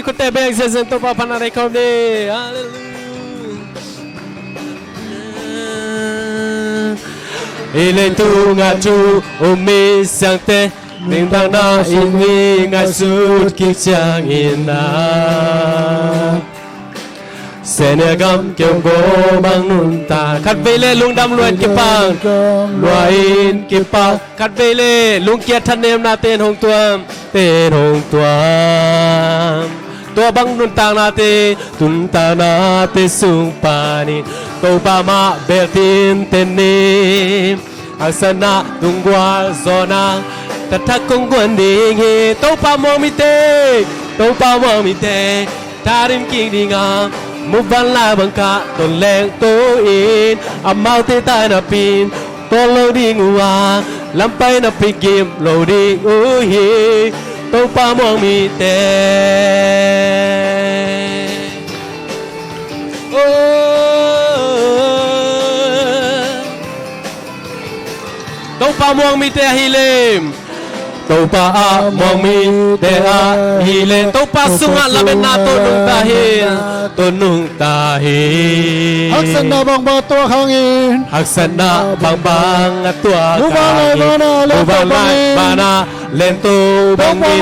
คุณเตเบงเซนตัวพันอะไรคอมดีฮาเลลูยอิเลตูงาจูโอมิสังเตนิ่งบางนาอินวีงาสุดกิจางอินนาเสนกำเกี่ยวโกบังนุนตาขัดไปเล่ลุงดำลวนกิปังลวยอินกิปังขัดไปเล่ลุงเกียรติทันเนมนาเตนหงตัวเตนหงตัวบังนุนตางนาเตตุนตานาเตสุงปานิโตปามาเบตินเตนีอักษณะตุงกวาโซนาตะทักกงกวนดิงเฮโตปามองมิเตโตปามองมิเตทาริมกิงดิงามุบันลาบังกะตนแรงโตอินอามาเตตายนาปีนตนโลดิงวาลำไปนาปิกิมโลดิงอุเฮโตปามองมิเตโอโตปามองมิเตฮิเลมโตปามองมิเตฮิเลมโตปาสุงะลาเบนาโตนุงตาเฮโตนุงตาเฮฮักษณะบางบาตัวข้างอินฮักษณะบางตัวข้างอินโตบางไลบานาเลนโตบางมิ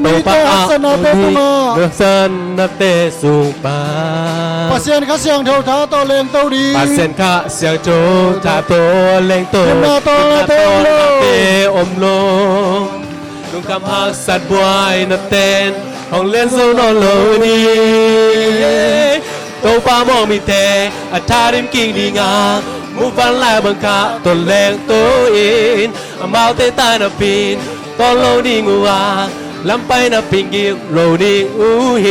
โตปาฮักษณะเตตุงะฮักษณะเตสุปาปัสเซียนข้าเสียงเท่าท้าโตเลงโตดีปัสเซียนข้าเสียงโจท้าโตเลงโตนาโตเตอมโลลุงคำฮักสัตว์บวยนับเต้นของเล่นโซโนโลนีโตปามองมีเตอัฐาริมกิ่งดีงามุฟันลายบังคาต้นแรงโตอินอามาเตตายนับปีนตอนโลดีงัวลำไปนับปิงกิมโลดีอูเฮ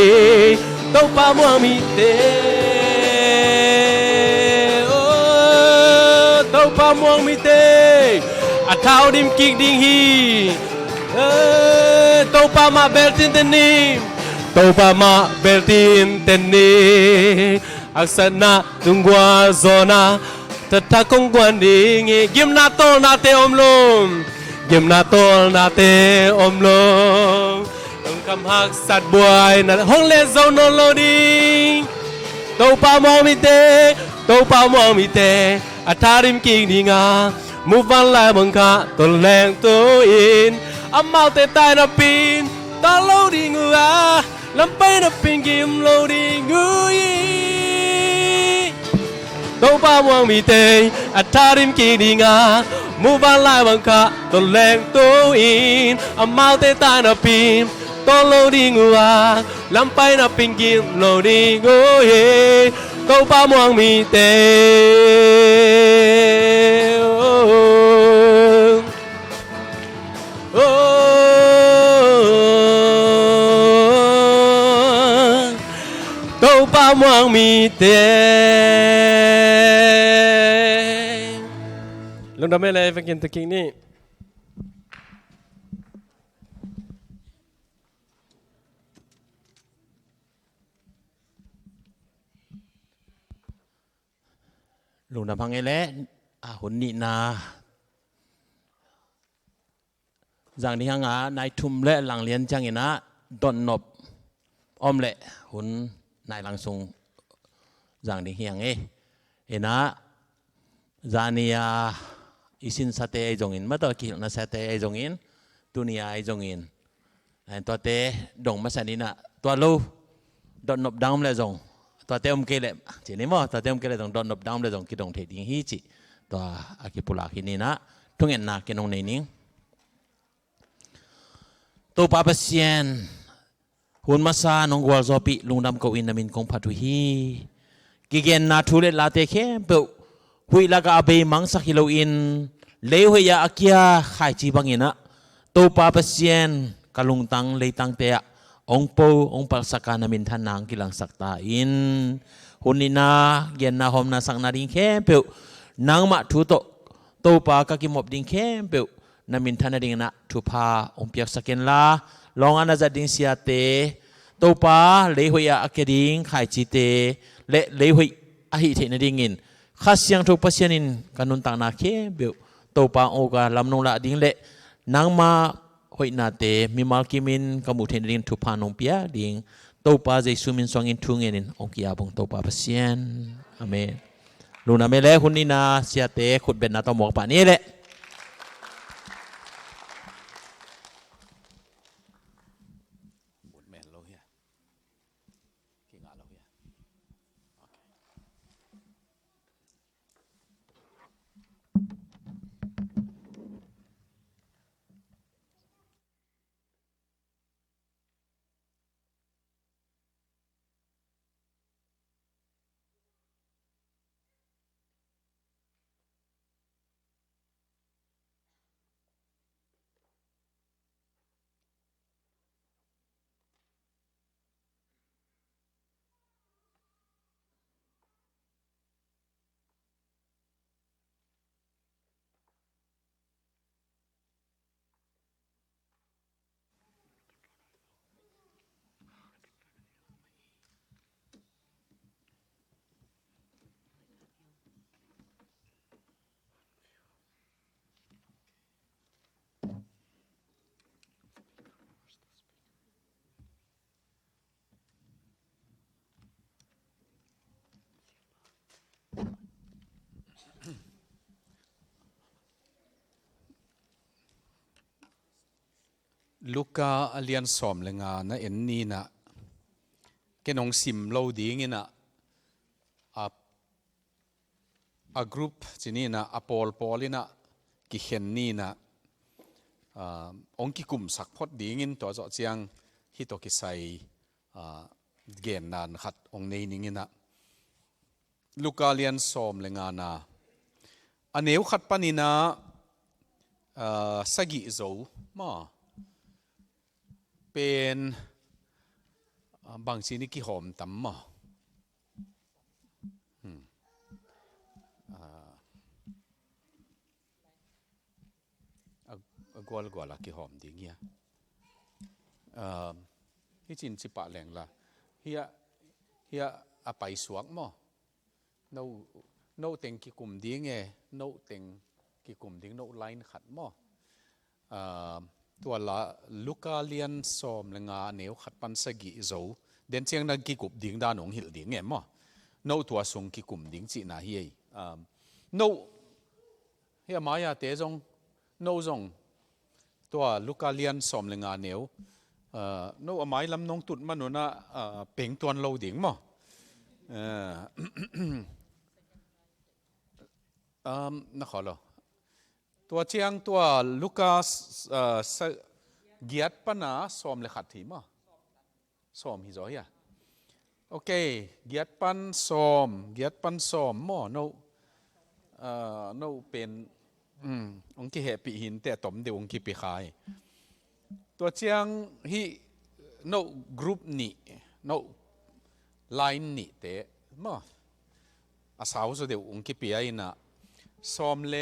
โตปามองมีเตโตปามองมีเตอัฐาริมกิ่งดีฮีโตปามาเบลตินเตนีโตปามาเบลตินเตนีอักษณะตุงกวาโซนาตะทักกงกวนดิงกิมนาโตนาเตอมลงกิมนาโตนาเตอมลงตุงคำฮักสัตว์บวยนาห้องเล่นโซโนโลดิงโตปามองมิเตโตปามองมิเตอัฐาริมกิ่งดิงามุฟันลายบังคาตนแรงโตอินอามาเตตายนับปีนตาโลดิงูอาลำไปนับปีนกิมโลดิงูยีโตปามองมีเตยอัฐาริมกีดิงามูบานลายบังคาตนแรงโตอินอามาเตตายนับปีนตาโลดิงูอาลำไปนับปีนกิมโลดิงูยีโตปามองมีเตปามองมีเตลงดำไม่เลยฟังกินตะกิ้งนี่ลุงดำพังไงแหละหุ่นนี่นาจังที่ฮังนายทุ่มและหลังเลียนจังอินะดอนนบอมเละหุ่นนายหลังทรงจังที่เฮียงเอนะจานียอิสินสเตย์จงอินมาตัวกิลนะสเตย์จงอินตุนียจงอินตัวเตดงมาสันนินะตัวลูดอนนบดำเลยจงตัวเตอมเกลจีนี่มั้งตัวเตอมเกลจงดอนนบดำเลยจงกิดงเทดิงฮีจิตัวอากิปุลาคินีนะทุ่งเงินนักกินงในนิ่งตัวปาเปเซียนหุ่นมาซานงกวาลโซปิลุงดำกวินนามินคงพัดวีกิเกนนาทุเรลาเตเคเปหุยลากาเบมังสักิโลอินเลวเฮียอากิยาขายจีบังอินะตัวปาเปเซียนกลุงตังเลตังเตะองโปองปักสักานามินทานางกิลังสักตาอินหุ่นนินาเย็นนาหอมนาสังนาดิงเคเปนางมาทุโตตัวปากกิมบดิงเคเปนามินทานาดิงนะทุพาองเปียกสักเกนลาลองอานาจัดดิงเสียเตตัวปาเลหุยอาเกดิงขายจีเตเลหุยอาหิเทนดิงินข้าเสียงทุกปัสยานินกันนุนต่างนาเคเบลตัวปาโอกาลำนงละดิงเละนางมาหุยนาเตมีมาลกิมินกมุเทนดิงทุพานองเปียดิงต tàu pa dây sumin song in thung in ông kia bông tàu pa pasien amen lu na mele hun ni na sia te khut ben na tàu mok pa ni leลูกาเลียนสอมเลงานะเอ็นนี่นะแกน้องซิมโลดีงี้นะกรุ๊ปจีนี่นะปอลนี่นะกิเห็นนี่นะองกิกุมสักพอดดีงี้ตัวเจาะเจียงฮิโตกิไซเกนนานขัดองในนี่งี้นะลูกาเลียนสอมเลงานะอันเนวขัดปานินะสกิโซมาเป็นบางสิ่งที่กิหอมตั้มมากวลละกิหอมดีเงี้ยที่จินสิปะแหลงละเฮียไปสวกมอโนเต็งกิกลุ่มดีเงี้ยโนเต็งกิกลุ่มดีโนไลน์ขัดมอตัวละลูกาเลียนสอมเลงาเนียวขัดปันสกิโซเดินเชียงนั้นกิกุบดิ้งด้านหงหิลดิ้งเงี้ยมั้งโนตัวทรงกิกุมดิ้งจีน่าเฮียโนเฮียมายาเตจงโนจงตัวลูกาเลียนสอมเลงาเนียวโนอไม้ลำนงตุดมันน่ะเป่งตัวเราดิ้งมั้งนักขอเหรอตัวเชียงตัวลูกาเกียรติปนาสอมเลขัดทีมั้งสอมฮิจอยอะโอเคเกียรติปันสอมมั้งโนเป็นองค์ที่เหตุปีหินแต่ต่อมเดียวองค์ที่ปีขายตัวเชียงฮีโนกรุ๊ปนี่โนไลน์นี่แต่มั้งอาสาวสุดเดียวองค์ที่ปีไอ้น่ะสอมเ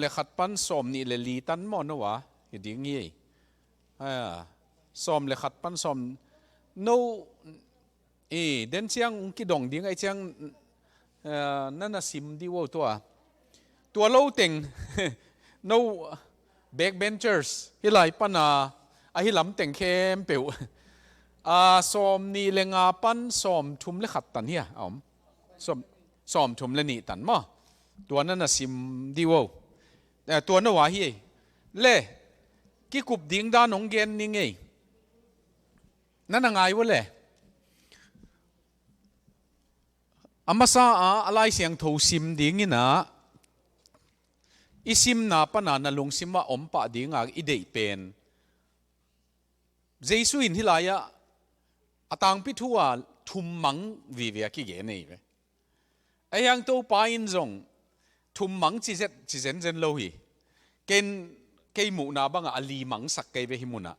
ลขัดปันสอมนี่เลลีตันมอนวะอย่างนี้งี้สอมเลขัดปันสอมโนเดินเชียงกี่ดงดิ้งไอเชียงนั่นน่ะซิมดีว่าตัวเล่าเต็ง no backbenchers ฮิไลปันฮิลำเต็งเข้มเปียวสอมนี่เลงาปันสอมทุมเลขัดตันเฮียสอมทุมเลนี่ตันมั้งตัวนั้นน่ะซิมดีว่าแต่ตัวนั้นว่าเฮ้ยเล่กี่กุบดิ้งด้านองเกนนี่ไงนั่นยังไงวะเล่อามาซาอะไรเสียงทูซิมดิ้งนี่นะอีซิมนาปนานาลงซิมว่าอมปะดิ้งอีเดย์เป็นเจสุอินที่ไรอะต่างพิทัวทุมมังวิเวียกี่เกนี่ไหมไอ้ยังตัวปาอินซงทุมมังจีเซนเจนโลฮีเกยมูนาบังอะลีมังสักเกยเวหิมุนะ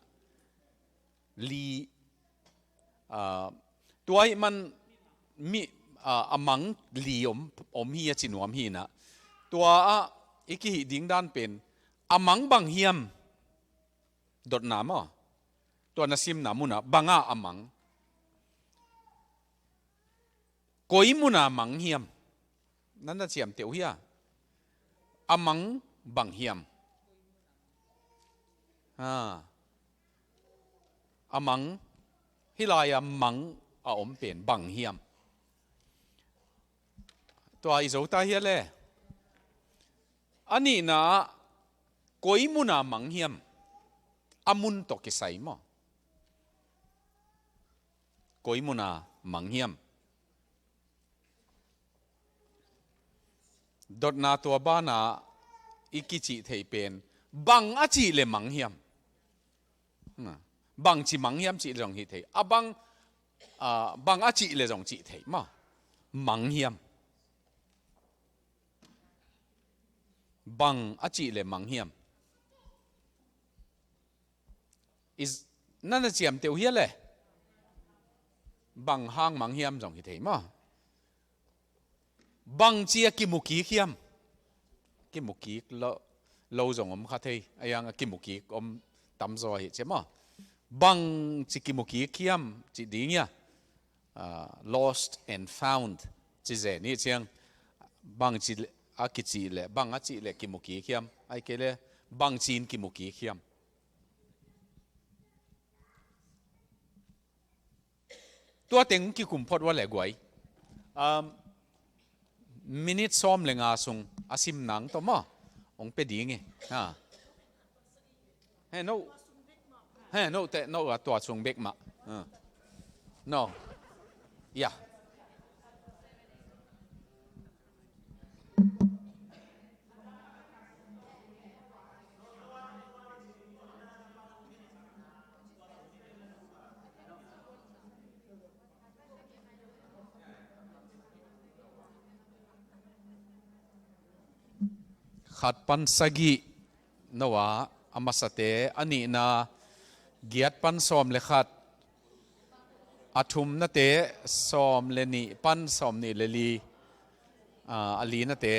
ลีตัวมันมีมังลีอมฮีจินวมฮีนะตัวอีกที่ดิ้งด้านเป็นมังบังเฮียมดดน้ำอ่ะตัวนัสิมน้ำมุนะบังมังกอยมุนะมังเฮียมนั่นน่ะเสียมเตียวเฮียมังบังเฮียมมัง hi lai mang a om pen bang hiam tua i zo ta hi le ani na koimuna mang hiam amun to ki sai mo koimuna mang hiam dot na tua ba na ikichi thei pen bang a chi le mang hiam bang chi mang hiam chi rong hi thei a bang a chi le rong chi thei ma mang hiam bang a chi le mang hiam is nana chiam teu hi le bang hang mang hiam rong hi thei ma bang chia kimuki khiam kimuki lo rong om kha thei ayang kimuki om tam zo hi chema bang chi kimuki khiam chi dingya lost and found chi ze ni chiang bang chi a ki chi le bang a chi le kimuki khiam ai ke le bang chin kimuki khiam tua teng ki kum phot wa le gwai minute som lenga sung asim nang to ma ong pe ding e ha he no te no a tua chung bek ma no ya khat pan sagi nawa amasate ani na giat pan som le khat athum na te som le ni pan som ni le li ali na te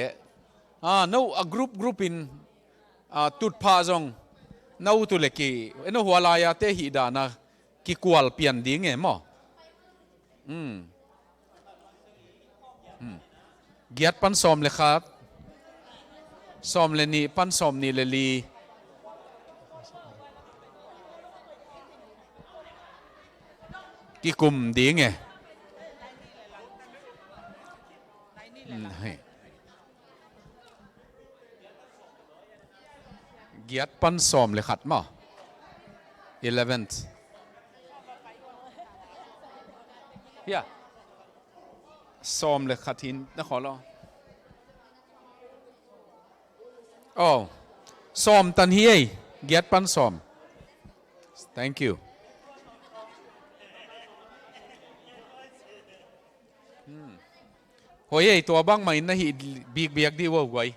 no a group in tut pha jong nau tu le ki eno huala ya te hi da na ki kwal pian ding e mo giat pan som le khat som le ni pan som ni le li ki kum ding e giat pan som le khat ma 11th ya som le khatin na kholo oh som tan hi ei giat pan som thank you hoi ei to bang mai na hi big di wo gwai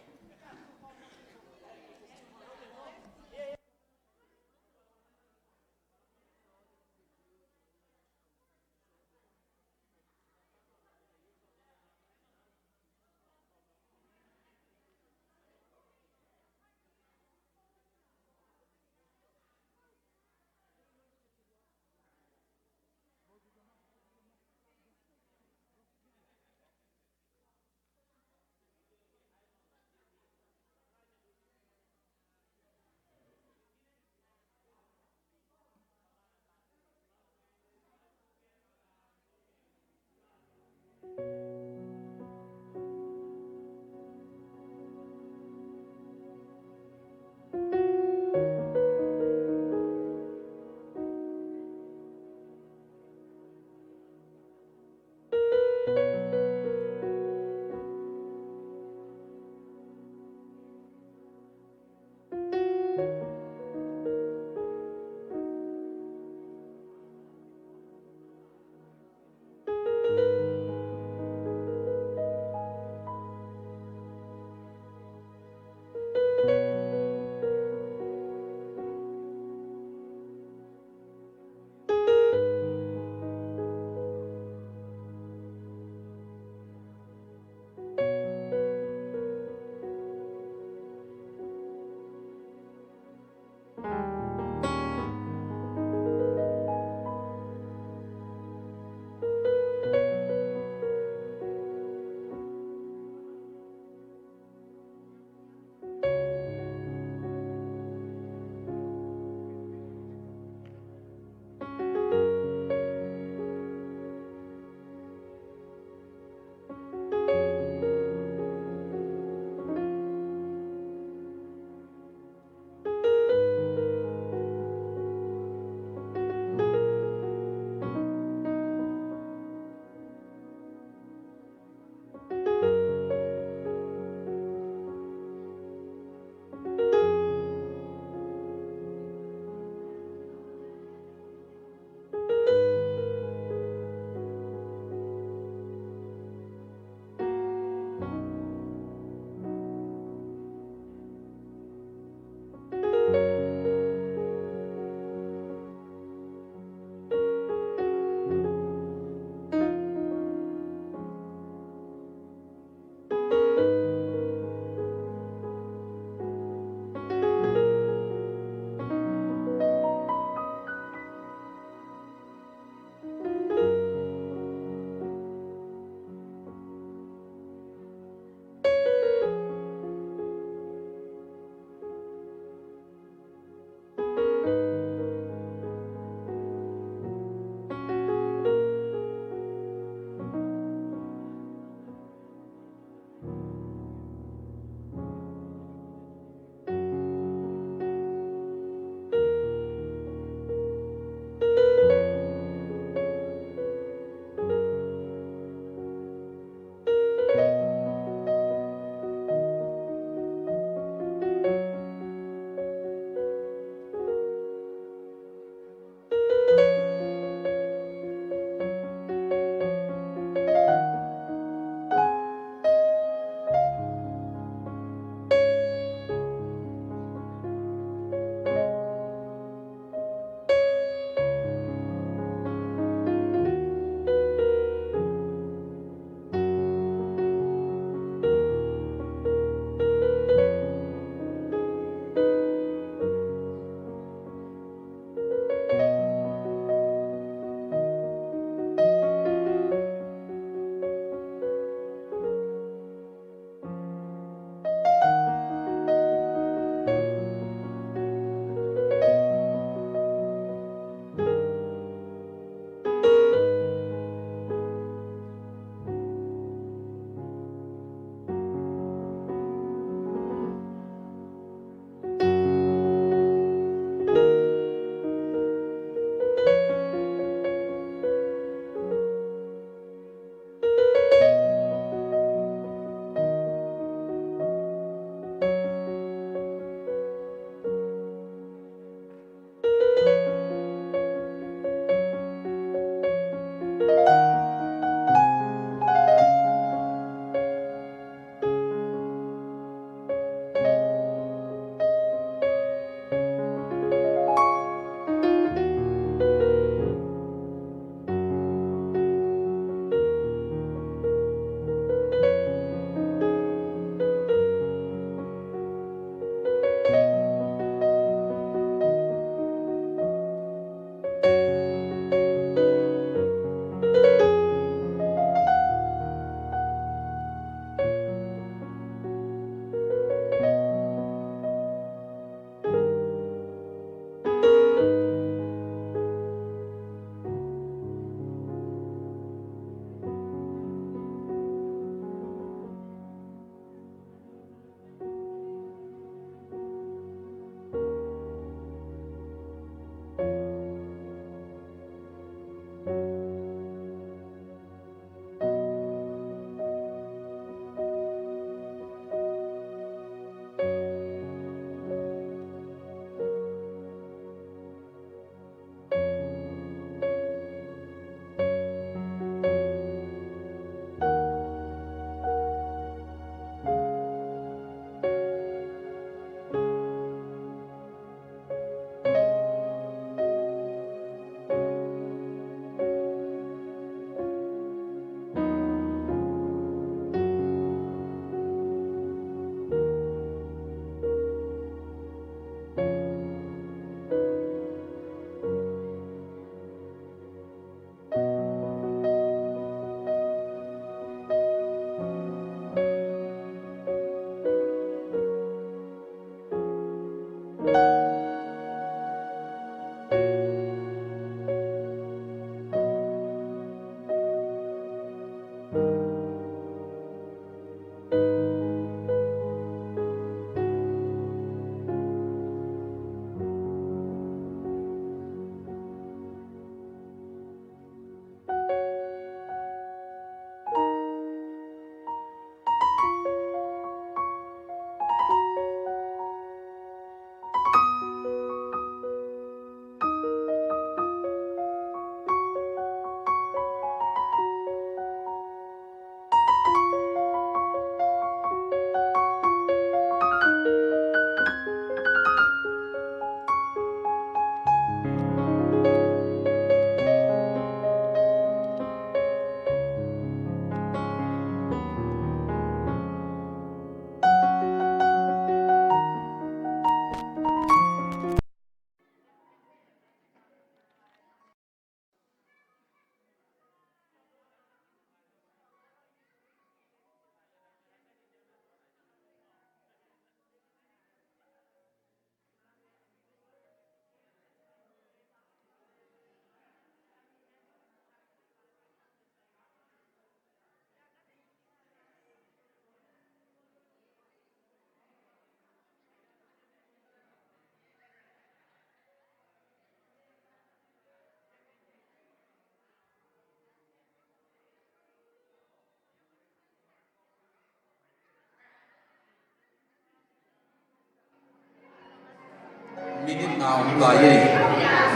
minute ngào lại gì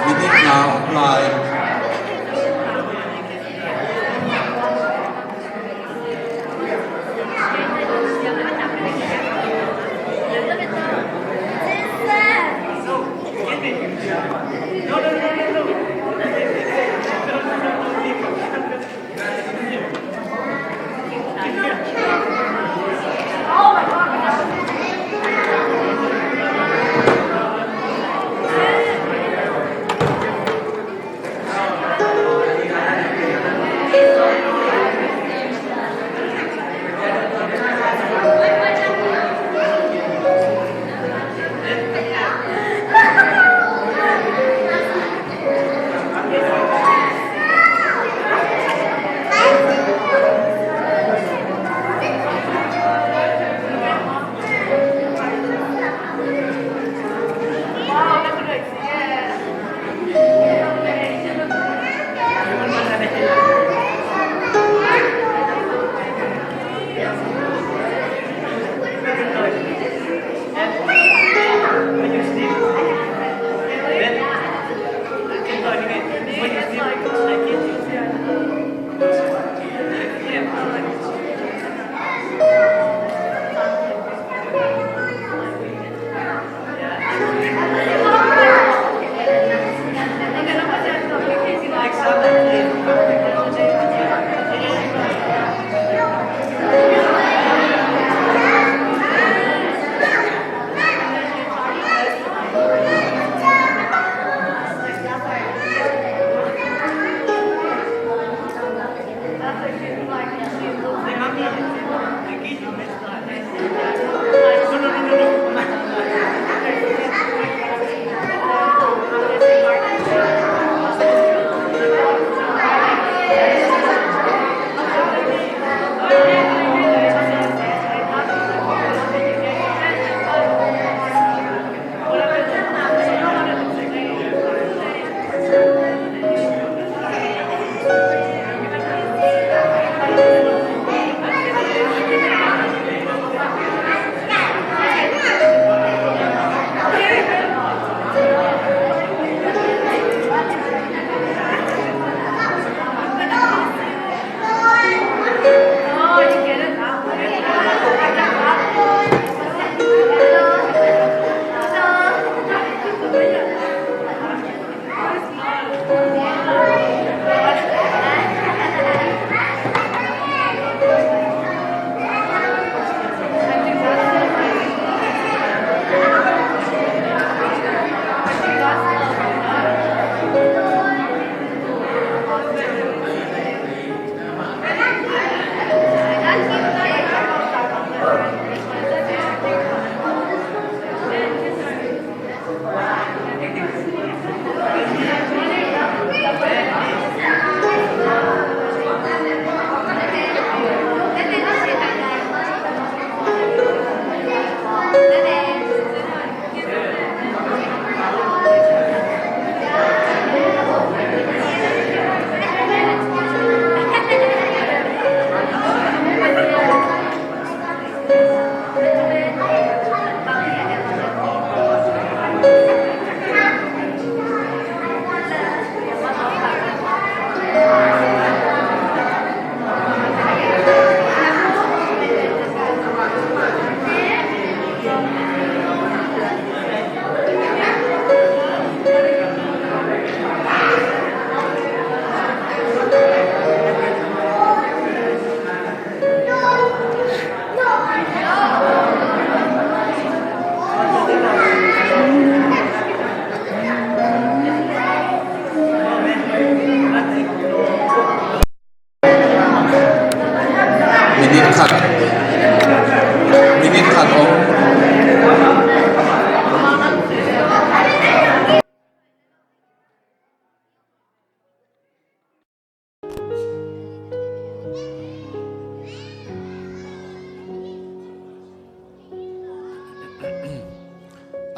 minute ngào lại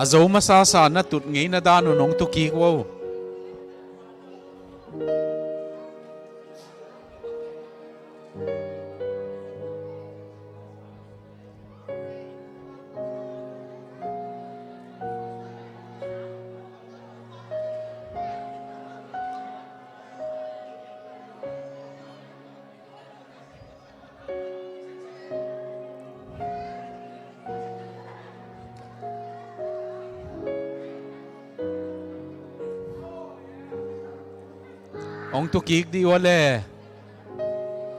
Azo masasa na tut ngay na dano nung tuki wow. ông tu kik đi ô lệ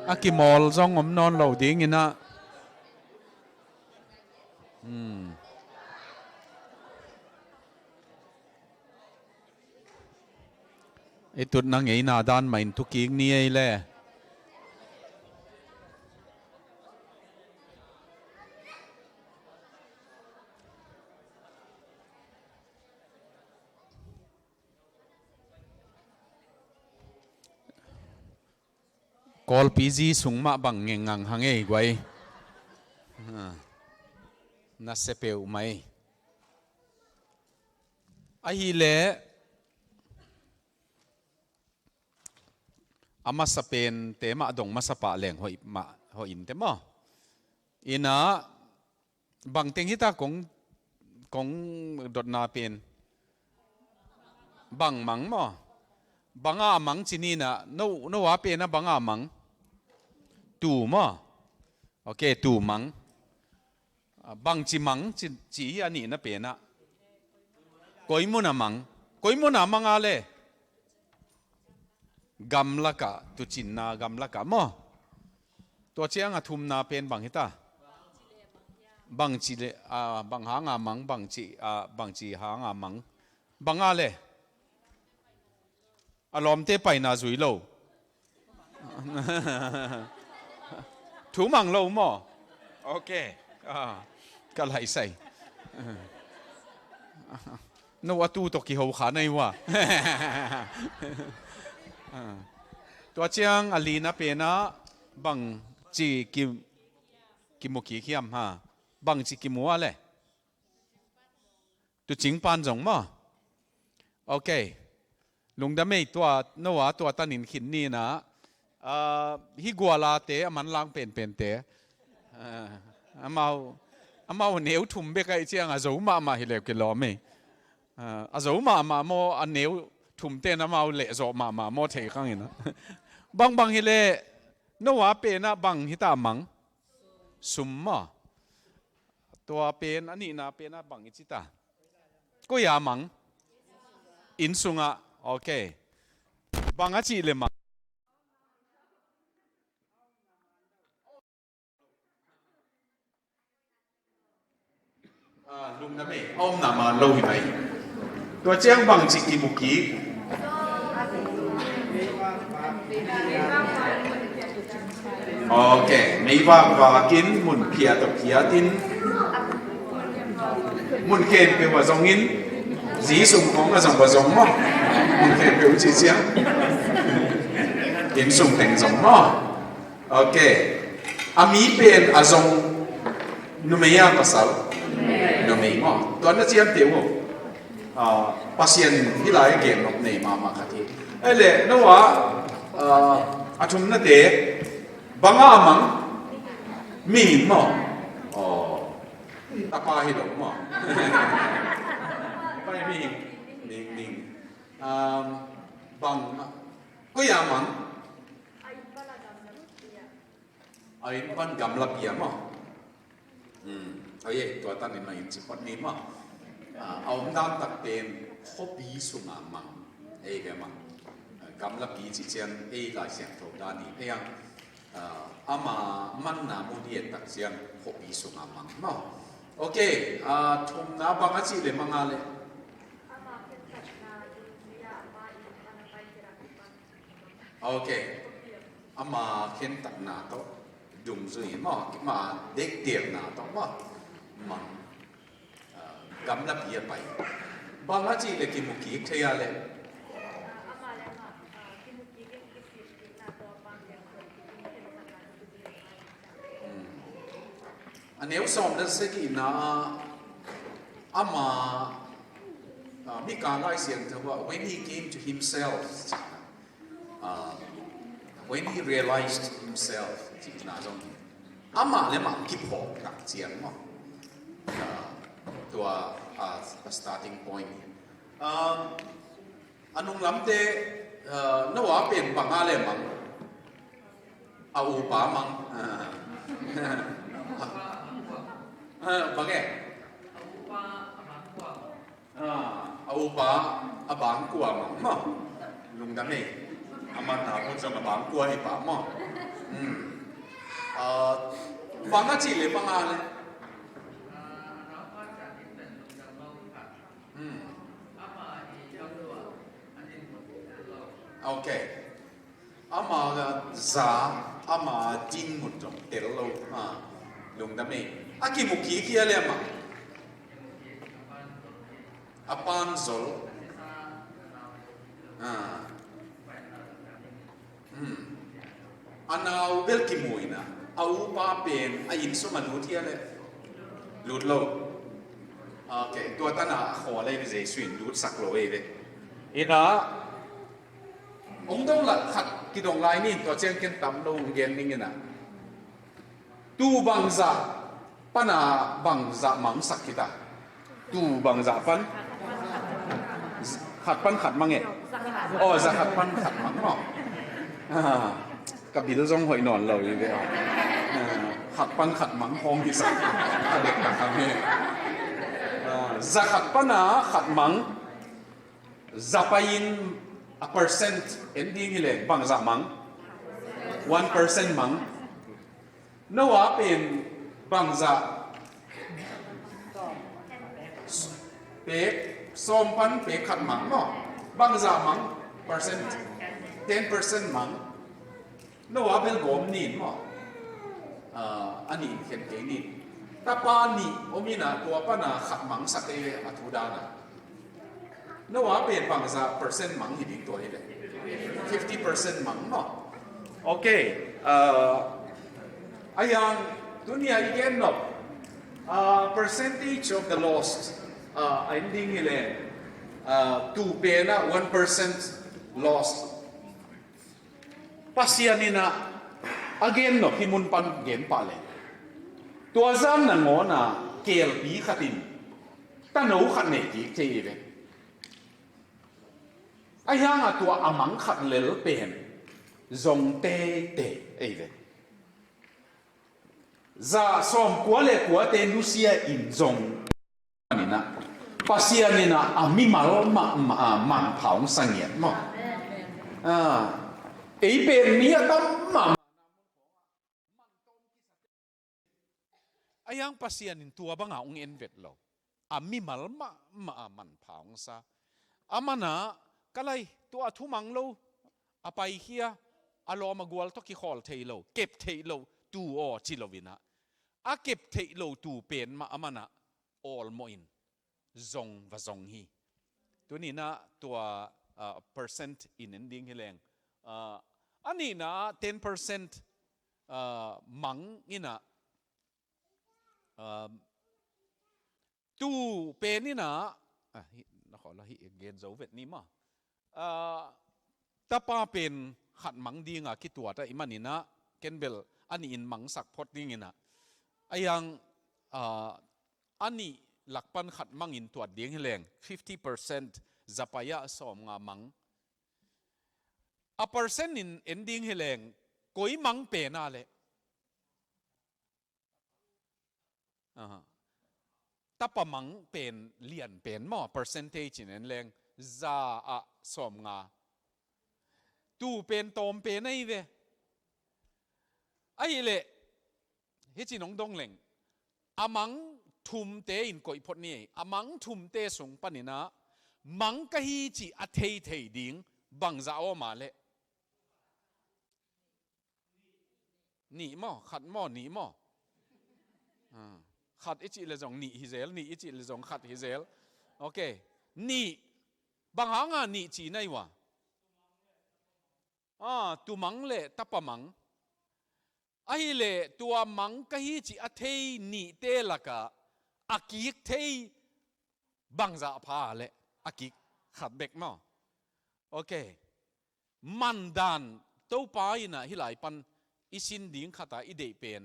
à cái mall trong ông non lâu đi nghe naไอ้ตุดนังไงนาด้านใหม่ทุกกิ่งนี่ไอ้แหละกอลปีจีสุงมาบังเงงังหังเอ้ไว้น่าเสพเอาไหมไอ้เล่อามาสเปนเตมาดงมาสปะแหลงหอยมาหอยอินเตมาอินะบางเต็งฮิตาของดดนาเป็นบางมังมาบางอามังจีนี่นะโนวาเป็นนะบางอามังตูมาโอเคตูมังบางจีมังจีอันนี้นะเป็นนะกอยมุนามังกอยมุนามังอะไรกำลักะตุจินนากำลักะมั้งตัวเชียงอะทุ่มนาเป็นบางฮิตาบางจีเลบางหางามังบางจีหางามังบางอะไรอารมณ์เตไปนาจุยโลถูมังโลมั้งโอเคก็ไหลใส่นวัตถุตกี้หัวขาในวะตัวเชียงอลีนาเป็นนะบางจีกิมุกี้เขียมฮะบางจีกิมัวเลยตัวจิงปานจงมั้งโอเคลุงดำไม่ตัวนัวตัวตันินขินนี่นะฮิกัวลาเตะมันล้างเป็นเตะอามาเหนียวทุ่มเบกไอเชียงอาจูมาฮิเลวกิโลไม่อาจูมาโมอันเหนียวทุ่มเตะน้ำมาเละโจมาโมเทข้างนี้นะบางฮิเลนัวเป็นนะบางฮิตามังซุมมาตัวเป็นอันนี้นะเป็นนะบางอิจิตาก็ยามังอินซุงะโอเคบางอาชีเลยมังลุงนะไม่อ้อมนามาโลหิไหมตัวเจ้าบางจิกิมุกิโอเคไม่ว่ากินมุนเพียตกเพียตินมุนเกณฑ์เป็นว่าจงอินจีสุงของก็จงว่าจงมั้งมุนเกณฑ์เป็นวิจิเชียงอินสุงแต่งจงมั้งโอเคอามีเป็นอาจงนุเมียภาษานุเมียมั้งตัวนั้นเชียงเดียวpasien hilai game nok nei mama khati ele nowa athum na de banga amang mi mo tapa hi lo mo pai mi ning bang ko ya mang ai ban gam la pia mo ai to tan ni mai chi pot ni mo ông đang tập tiền hobby sung mang ấy cái mà cảm là bị chỉ chân ấy lại xem thấu đa đi thế à ama man na muốn đi tập chân hobby sung mang mà ok thùng na bằng cái gì để mang ale ok ama khen tập na to dùng gì mà đếch tiền na to mà gam la pia pai bang achi le ki muki thaya le aneu som da se ki na ama mi ka lai sian thawa when he came to himself when he realized himself ji na jong ama le ma ki pho ka chian moตัว starting point อันนุ่งล้ำเตนว่าเป็นปังอะไรมั้งเอาป่ามั้งปังแกเอาป่าอาบังกว่ามั้งลุงดำเอง อามาถามพูดจะมาบางกลัวให้ป่าหม้อฟังอาจีเลยฟังอะไรโอเคอามาซาอามาจินหมดจงเตลโลลุงดำเองอากิมุกี้ขี้อะไรมาอาปานโซลอันเอาเวลกิมวยนะเอาป้าเป็นอินสมาดูที่อะไรลุดโลโอเคตัวตั้งอ่ะขออะไรไปเจสุนลุดสักโลเอเวอีน่ะองค์ต้องหลักขัดกิดองไลนี่ตัวเจ้าเกินตั้มลงเย็นนี่นะตูบังซาปนาบังซามังสักกิตาตูบังซาปันขัดปันขัดมังเงอ๋อจะขัดปันขัดมังเนาะกับบิลซงหอยนอนเราอยู่เลยขัดปันขัดมังห้องที่สักเด็กต่างกันเนี่ยจะขัดปันขัดมังจะไปยิน%เอ็นดิ้งเลยบางจะมัง1%มังนว่าเป็นบางจะเป็ดส้มปันเป็ดขัดมังเนาะบางจะมัง10% มังนว่าเป็นกลมนี่เนาะอันนี้เห็นเก่งนี่แต่ปานี่โอมีนะตัวปานะขัดมังสักเออทุดานะนว่าเป็นบางจะ%มังหิดิตัวนี้เลย50% มังเนาะโอเคไอ้ยังดุนยาอีกเอ็นเนาะpercentage of the lost ending นี่เลยตูเป็นนะ1% lost pasien ni na again no himun pan gen pale tua zam na ngona kel bi khatin ta no khat ne ki che ve ai hang a tua amang khat lel pen zong te ei ve za som kwa le kwa te lucia in zong ni na pasien ni na ami mal ma phang sang yet moไอ้เป็นนี้ตั้มมาไอ้ยังปัสยานินตัวบังอาองเอ็นเวทเราอามีมัลมามันผางซะอามานะก็เลยตัวทุมังเราอาไปเฮียอารมณ์กวลตกิขอลเทโลเก็บเทโลตูออจิโลวินะอาเก็บเทโลตูเป็นมาอามานะออลโมอินซงวะซงฮีตัวนี้นะตัวpercent in ending แรงอันนี้นะ10% มังนี่นะตู้เป็นนี่นะนะขอละฮิเกนโซเวตนี่มาตาป้าเป็นขัดมังดีงาคิดตัวแต่อิมันนี่นะเกนเบลอันนี้อินมังสักพอดนี่นะไอ้ยังอันนี้หลักปันขัดมังอินตัวเดียงแรง 50% จะไปยะสอมงามัง%in ending เฮเลงกุยมังเป็นอะไรถ้าปะมังเป็นเลียนเป็นหม้อ percentage in แรงจะสมงาตูเป็นตอมเป็นไอ้เวไอ้เละเฮจิน้องดงเหลงอามังทุมเตอินกุยพดนี่อามังทุมเตสงปนินะมังกะฮีจิอเทยเทยดิ้งบังจะเอามาเละหนีหม้อขัดหม้อหนีหม้อขัดอิจิเลจงหนีฮิเซลหนีอิจิเลจงขัดฮิเซลโอเคหนีบางหางหนีจีไหนวะตัวมังเละตับปะมังไอ้เละตัวมังก็ฮิจิอเทยหนีเตละกะอากิกเทยบังจะพาเละอากิกขัดเบกหม้อโอเคมันดานเต้าปายนะฮิหลายปันอิสินดิ้งขัดอีเดเป็น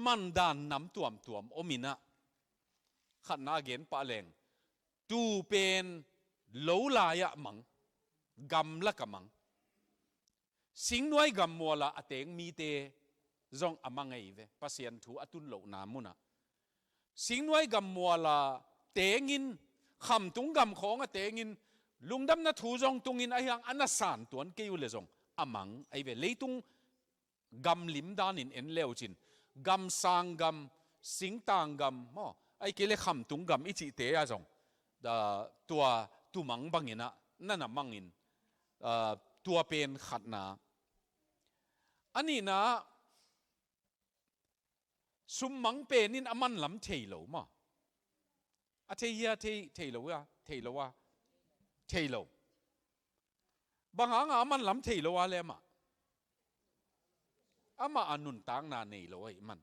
มันดานน้ำตัวมโอมินะขัดนาเกนปะเลงตูเป็นโลลายะมังกำละกะมังสิงน้อยกำมัวละอเตงมีเตจงอามังไงเวปัสยันทูอตุนโลนามุนะสิงน้อยกำมัวละเตงินคำตุงกำของอเตงินลุงดำนาทูจงตุงินไอยังอันนสานตัวนี้อยู่เลยจง amang ai ve leitung gam lim dan in en leo chin gam sang gam sing tang gam mo ai kele kham tung gam ichi te a jong da tua tu mang bangina nana mangin tua pen khatna ani na sum mang pen in aman lam theilo ma a theia theilo wa theilo banga nga aman lam theilo wa le ma ama anun tang na nei lo ai man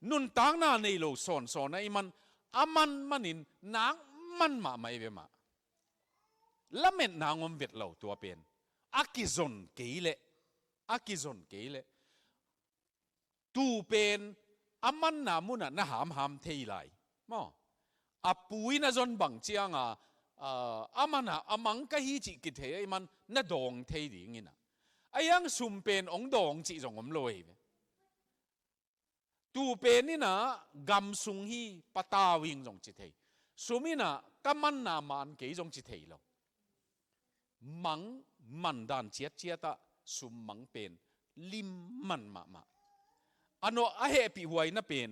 nun tang na nei lo son ai man aman manin nang man ma mai ve ma lamet nangom vet lo tua pen akizon keile tu pen aman na muna na ham thei lai mo apui na zon bang chianga amana amang ka hi chi ki the ai man na dong thei ding ina ayang sum pen ong dong chi jong om loi tu pen ni na gam sung hi patawing jong chi thei sumina kaman na man ke jong chi thei lo mang man dan chiat ta sum mang pen lim man ma ano a he pi huai na pen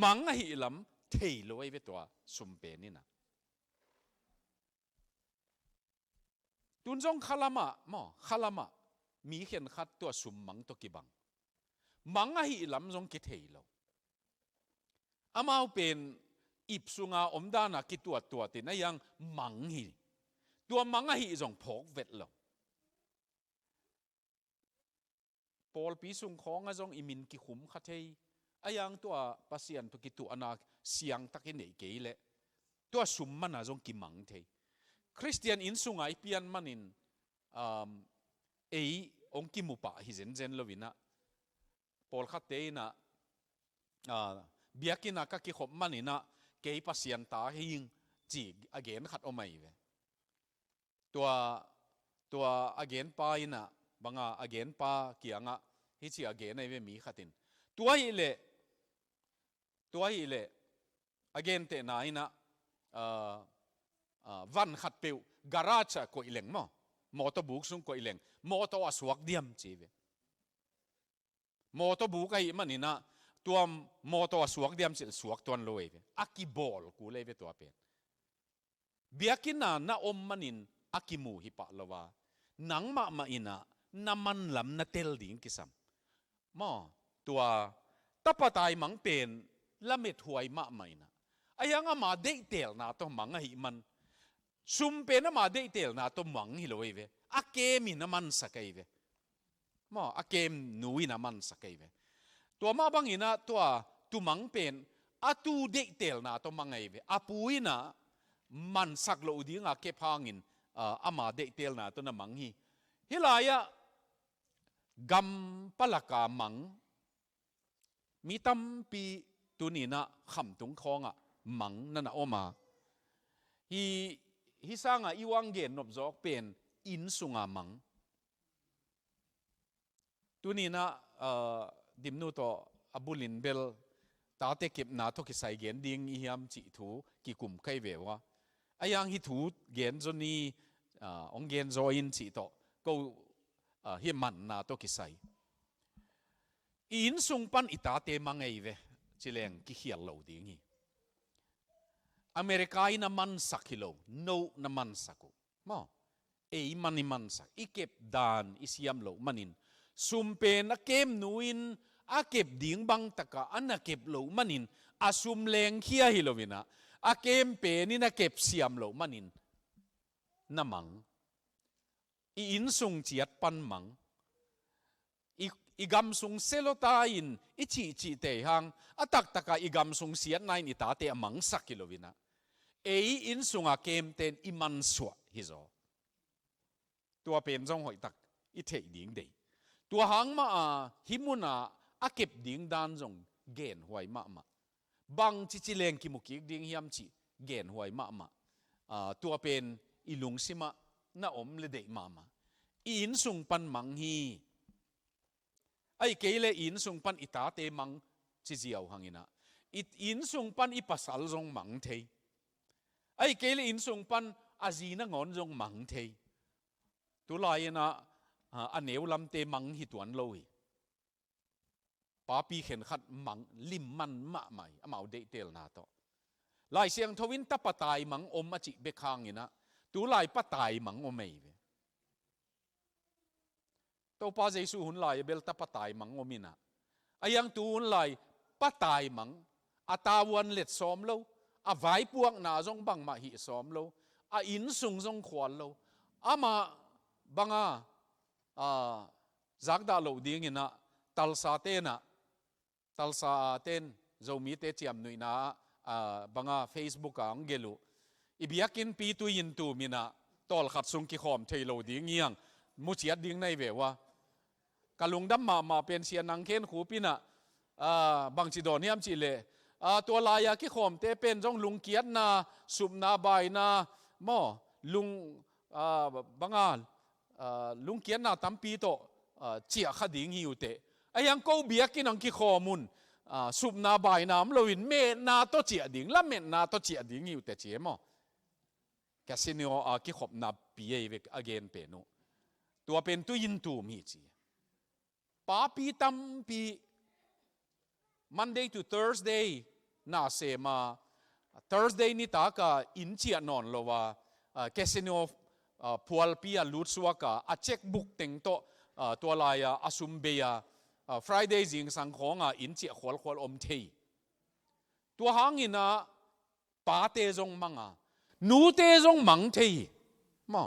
mang a hi lam thei lo ai ve to sum pen ni na tun jong khalama mi khen khat to sum mang to ki bang mang a hi lam jong ki thei lo amao pen ip sunga omdana ki tua te na yang mang hi tua mang a hi jong phok vet lo Paul pi sung khong a jong imin ki khum khathei ayang tua pasian to ki tu ana siang takin nei keile tua sum mana jong ki mang thei Christian in sungai pian manin ei ong ki mupa hi zen lovina Paul khate na biakina ka ki khop manina ke pasian ta hing chi again khat omai ve tua again pa ina banga again pa kianga hi chi again ai ve mi khatin tua hi le again te na ina van khat peu garage ko ileng mo moto buk sung ko ileng moto aswak diam chi ve moto buk ai manina tuam moto aswak diam chil suak ton loi ve akibol ku le ve to pen biakina na om manin akimu hi pa lowa nang ma ina naman lam na tel ding kisam mo tua tapatai mang pen lamet huai ma maina ayanga ma de tel na to manga hi man sum pen ma de tel na to mang hi loi ve akemi na man sakai ve mo akem nui na man sakai ve tua ma bang ina tua tu mang pen atu de tel na to mangai ve apui na man sak lo dinga ke phangin ama de tel na to na mang hi hilaya gam palaka mang mitam pi tunina kham tung khonga mang nana oma hi sanga iwang gen nop jok pen in sunga mang tunina dimnu to abulin bel ta te kep na to ki sai gen ding i hiam chi thu ki kum kai ve wa ayang hi thu gen zoni ong gen zo in chi to ko hi man na to ki sai in sung pan ita te mangai ve chileng ki hial lo ding hi America ina man sakilo no na man saku mo e mani man sak ikep dan isiam lo manin sumpe na kem nuin akep ding bang taka anakep lo manin asum leng khia hilovina akem pe ni na kep siam lo manin namang i in sung chiat pan mang igam sung selota in ichi te hang atak taka igam sung siat nain itate amang sakilovina e in sunga kem ten iman swa hizo tua pen jong hoi tak i thei ding dei tua hang ma himuna akep ding dan jong gen huai ma bang chi leng ki muki ding hiam chi gen huai ma tua pen ilung sima na om le dei ma in sung pan mang hi ai keile in sung pan ita te mang chi jiao hangina in sung pan i pasal jong mang thei ai keile in sung pan azina ngon jong mang thei tu lai na อันเหนียวลำเตมังหิตวนเลยป้าปีเข็นขัดมังลิมมันมะใหม่อามาเดเตลนาโตลายเสียงทวินตะปะตายมังอมอจิเบคางอินะตูลายปะตายมังอมไม่เวตัวป้าเจสูหุ่นลายเบลตะปะตายมังอมินะอายังตูหุ่นลายปะตายมังอาตาวันเล็ดซ้อมโลอาไว้พวกนาจงบังมาหิซ้อมโลอาอินสุงจงขวานโลอามาบังจากดาโลดิ้งอินะตัลซาเตนะตัลซาเตนโจมีเตจิมนุยนะบังFacebook อังเกลูอิบยักินปีตุยินตูมินะตอลขัดสุงกิขอมเทโลดิ้งยังมุจียดดิ้งในเววะกะลุงดัมมาเป็นเสียนังเคนขูปินะบางจีดอนเนียมจีเลตัวลายกิขอมเตเป็นจงลุงเกียดนาสุบนาบายนาหม้อลุงบังลุงเกียดนาตั้มปีโตเจียขดิ้งหิวเตไอยังกูเบียกินังกิขอมุนสุบนาบายน้ำลวินเมนาโตเจียดิ้งละเมนาโตเจียดิ้งหิวเตเจียมอแกสินิโอกิขอบนาปีเอเวกอเกนเปโนตัวเป็นตุยินตูมีจีป้าปีตั้มปี Monday to Thursday น่าเสมา Thursday นี่ตากะอินเจียนอนโลว่าแกสินิโอพัวลปีลูดสวากะอาเช็คบุ๊กเต็งโตตัวลายอาซุมเบียFriday จิงสังของอินเจียขวลอมเทตัวหางอินะป้าเตจงมังนูเตจงมังเทมา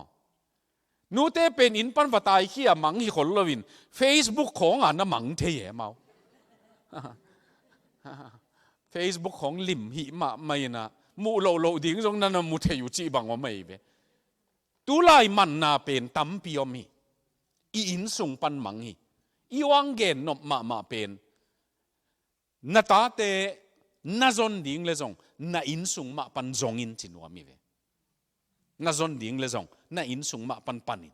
นูเตเป็นอินปันวัตายขี้มังหิขลลวิน Facebook ของน่ะมังเทเมา Facebook ของลิมหิมาไม่นะมูโลดิ้งจงนั้นมูเทอยู่จีบังว่าไม่เวตุลายมันน่าเป็นตั้มปีอมีอินสุงปันมังหิอีวังเกนนบมาเป็นนาตาเตนาจนดิ้งเลยจงนาอินสุงมาปันจงอินจินวามีเวนาจนดิ้งเลยจงนาอินสุงมาปันปันิน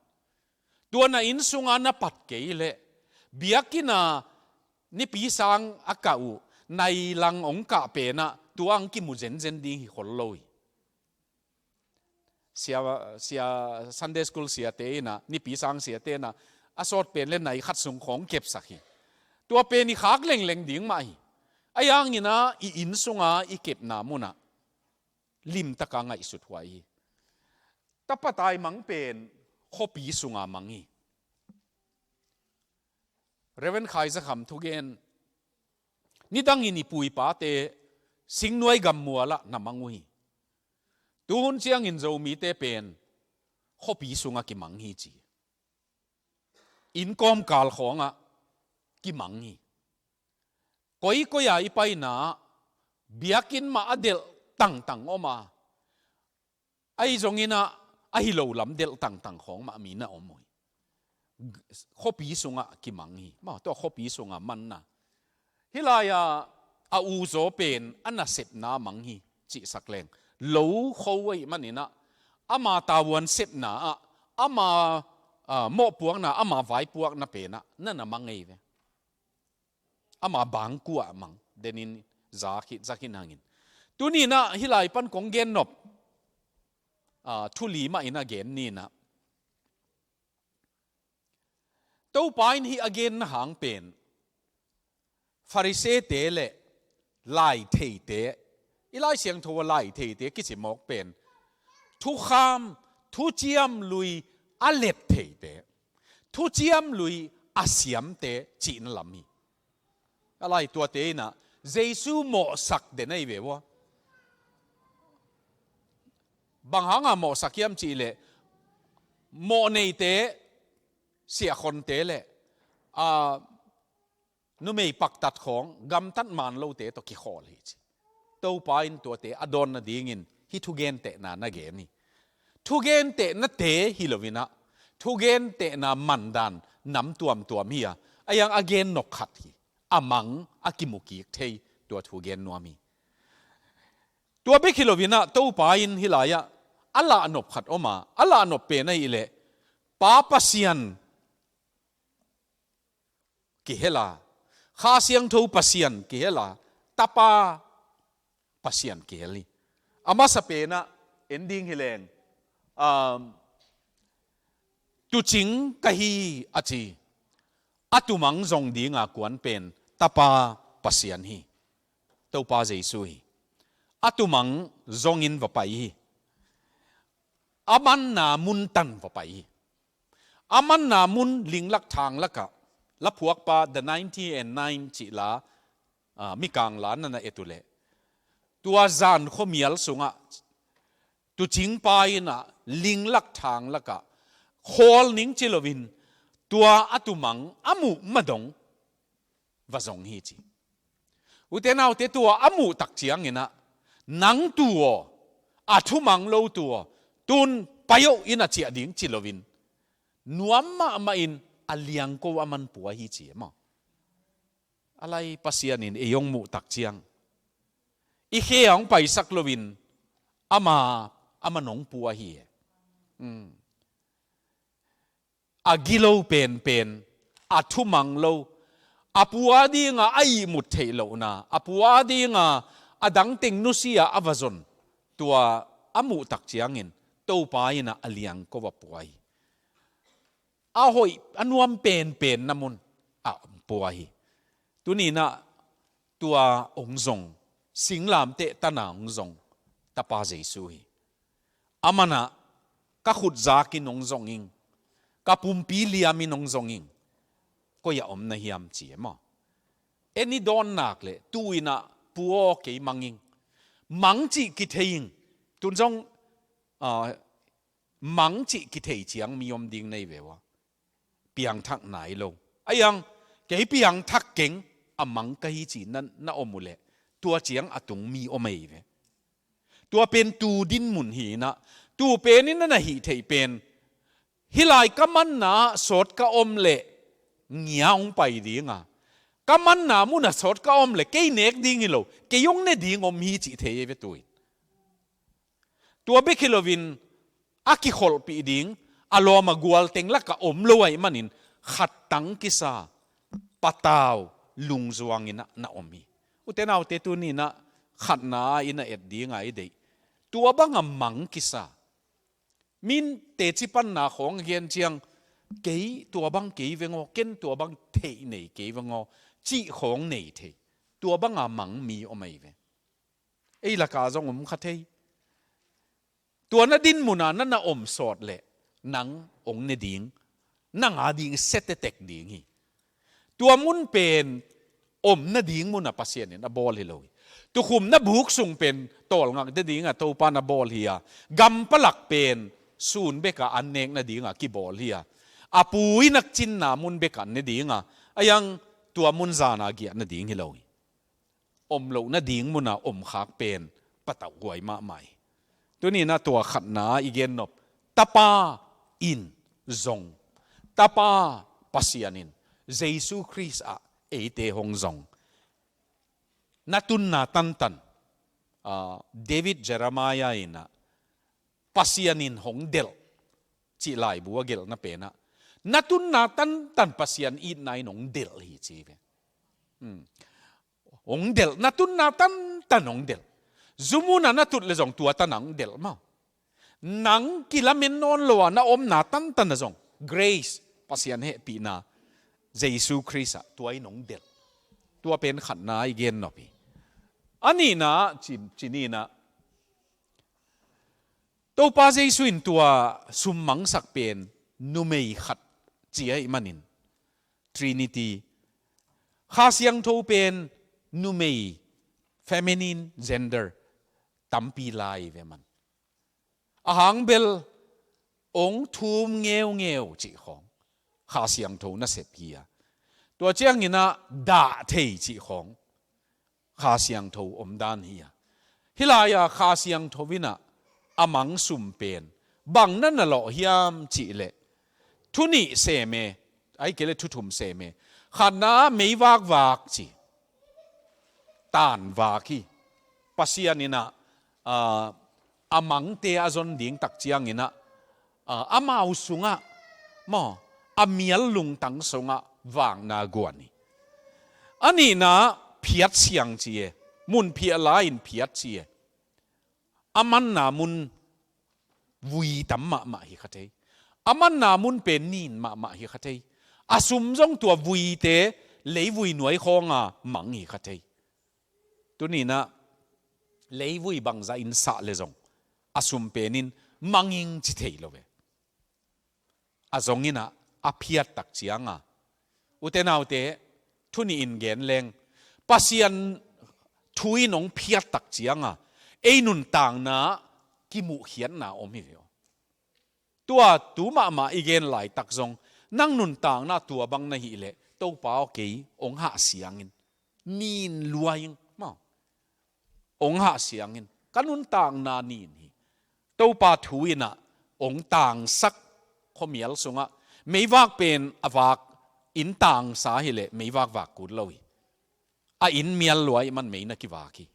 ตัวนาอินสุงอานาปัดเกยเลเบียกินานี่ปีสังอากาศในลังองกะเปนะตัวอังกิมุเจนดิ้งหิคนลอยเสีย Sunday School เสียเตนะนี่ปีสังเสียเตนะอาสอดเป็นเล่นไหนขัดส่งของเก็บสักทีตัวเป็นนี่ขากเล่งดิ้งมาไอ้ยังนี่นะอินสุงอีเก็บนามุนะลิมตะกังไงสุดไว้ตะปะตายมังเป็นขปีสุงมังอีเรเวนไคจะคำทุกเย็นนี่ดังอินปุยป้าเตสิงนวยกำมัวละนมังวีตูนเชียงอินโจมีเตเป็นขปีสุงกิมังฮีจีอินกอมกาลของกิมังฮีก็อยากไปนะเบียกินมาเดลตั้งออกมาไอ้จงอินะไอ้โลลำเดลตั้งของมามีนะอมวยขปีสุงกิมังฮีมาตัวขปีสุงมันนะฮิลายาอูโซเป็นอันน่ะเสพนามังฮีจิสักแรงโลเขาไว้มันนี่นะอามาตาวันเสพนาอามาโมปวงนะอามาไว้ปวงนะเป็นนะนั่นน่ะมังไงเว้อามาบางกัวมังเดนินจากินหางินตัวนี้นะฮิลายปันของเกนนบทุลีมาอินะเกนนี่นะตัวไปนี่อเกนหางเป็นฟาริเซเตเลไล่เทเตอีไล่เสียงทัวไล่เทเตกิจมอกเป็นทุคามทุเจียมลุยอาเล็ดเทเตทุเจียมลุยอาเสียมเตจีนลามีอะไรตัวเตนะเยซูโมสักเดนไอเววะบางหางโมสักยามจีเลโมเนเตเสียคนเตเลนุ่มไม่ปักตัดของกำตัดมันโลเตตัวกี่ข้อเลยจีตัวไปน์ตัวเตอดอนนาดิ่งินฮิทุเกนเตนาเกนี่ทุเกนเตนเตฮิโลวินะทุเกนเตนามันดันน้ำตัวมีอะไอยังอเกนนกขัดฮีอามังอากิมุกิเทตัวทุเกนนัวมีตัวเบคิโลวินะตัวไปน์ฮิลายะอัลลาอนบขัดออกมาอัลลาอนบเป็นไอเล่ป้าปัสยันกิเฮลาข้าเสียงทูปัสยันกิเฮลาตาปาปัสยันกิเฮลีอามาสเปนะเอนดิ้งฮิเลง tu chính cái hi à chi atu mang zong đi ngà quan pen tapa pasian hi tàu pa Giêsu hi atu mang zong in và pai hi aman na mun tan và pai hi aman na mun ling lak thang laka la phuak pa the 99 chi la mi kang la na etule tua zan khomial sunga tu ching pa ina ling lak thang laka khol ning chilovin tua atumang amu madong và zong hi chi utenau te tua amu tak chiang ina nang tuo athumang lo tuo tun payo ina chia ding chilovin nuamma ma in aliang ko aman puwa hi chi ma alai pasianin eyong mu tak chiang i kheang pai sak lovin ama nong puwa hi agilo pen athumang lo apua di nga ai mut thei lo na apua di nga adang ting nusia avazon tua amu tak chiangin to pa ina aliang ko wa puai a hoi anuam pen namun a puai tuni na tua ongzong singlam te tana ongzong tapa Giêsu hi amana ka khut zakin ongzong ing ka pumpi liamin ongzong ing ko ya om na hiam chi ma eni don nak le tuina puo ke manging mangchi ki theing tunjong mangchi ki thei chiang mi om ding nei vewa piang thak nai lo ayang ke piang thak keng amang ka hi chi nan na omule tua chiang atung mi omei ve tua pen tu din mun hi na tu pen in na hi thei pen hilai kaman na sot ka om le ngiaung pai dinga kaman na mu na sot ka om le ke nek ding lo ke yong ne ding om hi chi thei ve tuin tua be kilovin aki khol pi ding aloma gwal teng la ka om lo ai manin khat tang kisa pataw lung zuang ina na omi utenaw te tu ni na khat na ina et dinga ai dei tua bang mang kisa min te chi pan na khong hian chiang ke tua bang ke vengo ken tua bang thei nei ke vengo chi khong nei thei tua bang mang mi omai ve ei la ka zong khathei tua na din muna na om sot le nang ong ne ding nang a ding sete tek ding hi tua mun pen om na ding muna pasien na bol hi lo tu khum na buk sung pen tol ngak de ding a to pa na bol hi a gam palak pen sun beka annek na ding a ki bol hi a apui nak chin na mun beka ne ding a ayang tua mun zana gi na ding hi lo om lo na ding muna om khak pen pataw guai ma mai tu ni na tua khat na igen nop tapa in zong tapa pasianin Giêsu Christ a ete hong zong natun na tan David Jeremiah ina pasianin hong del chi lai bua gel na pena natun na tan pasian in nai nong del hi chi ve hong del natun na tan hong del zumuna natut le zong tua tanang del ma nang kilamen non lo na om na tan na zong grace pasian he pi na Giêsu Christ a tuai nong del tua pen khat na igen no pi ani na chini na to pa Giêsu in tua summang sak pen numei khat chi ai manin Trinity kha siang tho pen numei feminine gender tampi lai ve man ahang bel ong thum ngeu chi khong kha siang tho na se pia tua chiang ina da thei chi khong kha siang tho om dan hi hilaya kha siang tho wina amang sum pen bang nan na lo hiam chi le thuni se me ai kele thu thum se me khana mei wak chi tan wak hi pasian ina amang te azon ding tak chiang ina amau sunga mo amial lung tang songa wang na guani ani na phiat siang chi mun phia la in phiat chi aman na mun vui tamma ma hi khate อามันนามุนเป็นนินมาฮิขัดเทอาสุมจงตัววุยเตเลยวุยหน่วยของมังฮิขัดเทตัวนี้นะเลยวุยบังใจอินสะเลยจงอาสุมเป็นนินมังยิงจิตเทโลเวอาจงอินะอาเพียรตักเจียงอุเทนเอาเตทุนีอินเกนเลงปัสยันทุยนงเพียรตักเจียงเอนุนต่างนะกิมุเขียนนะอมฮิเวตัวตูมาอีเกนไหลตักจงนั่งนุนต่างนะตัวบังนะฮิเลตัวป้าโอเคองหาเสียงินนินลวยมาองหาเสียงินกันนุนต่างนานินฮิตัวป้าทุยนะองต่างสักขมียลสงไม่ว่าเป็นอวากอินต่างสาเหตุไม่ว่ากุลเลยอินเมียลลอยมันไม่นักวากี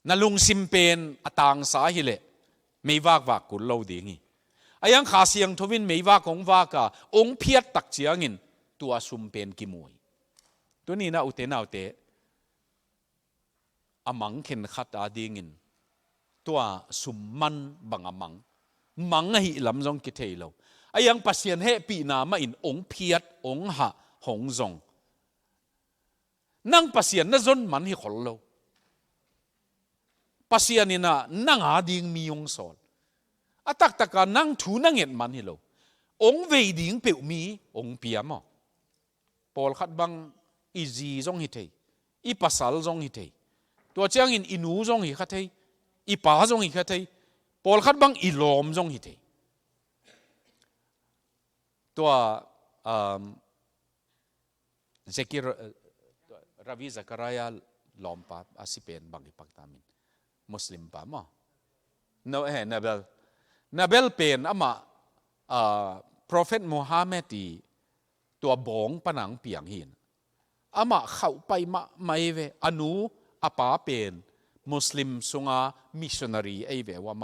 นั่นลุงซิมเป็นต่างสาเหตุไม่ว่ากุลเลยดีงี้ยังขาเสียงทวินไม่ว่าของว่ากะองเพียรตักเจียงินตัวซุมเป็นกิมวยตัวนี้นะอุเทนเอาเตอมังเข็นขัดอาดีงินตัวซุมมันบังอมังหิลำจงกิเทโลยังปัสยันเฮปีนามาอินองเพียรองหะหงจงนั่งปัสยันนั่นจนมันหิขลโลปัสยันนี่นะนั่งหาดิ่งมีองสอนตักตะการนั่งถูนั่งเห็นมันหิโลองเวดิ่งเปียวมีองเปียมอปอลขัดบังอีจีจงหิเทอีปัสสาวจงหิเทตัวเจ้าอินูจงหิขัดเทอีป้าจงหิขัดเทปอลขัดบังอีลอมจงหิเทตัวเจคิราวีซักรายาลอมปาอาศิเป็นบางอิปักตามินมุสลิมปามะนาเบลเป็นอามาProphet Muhammad ตัวบงปนังเปียงหินอามาเข้าไปมาไม่เวอนุอาปาเป็นมุสลิมสุงามิชชันนารีไอเวว่า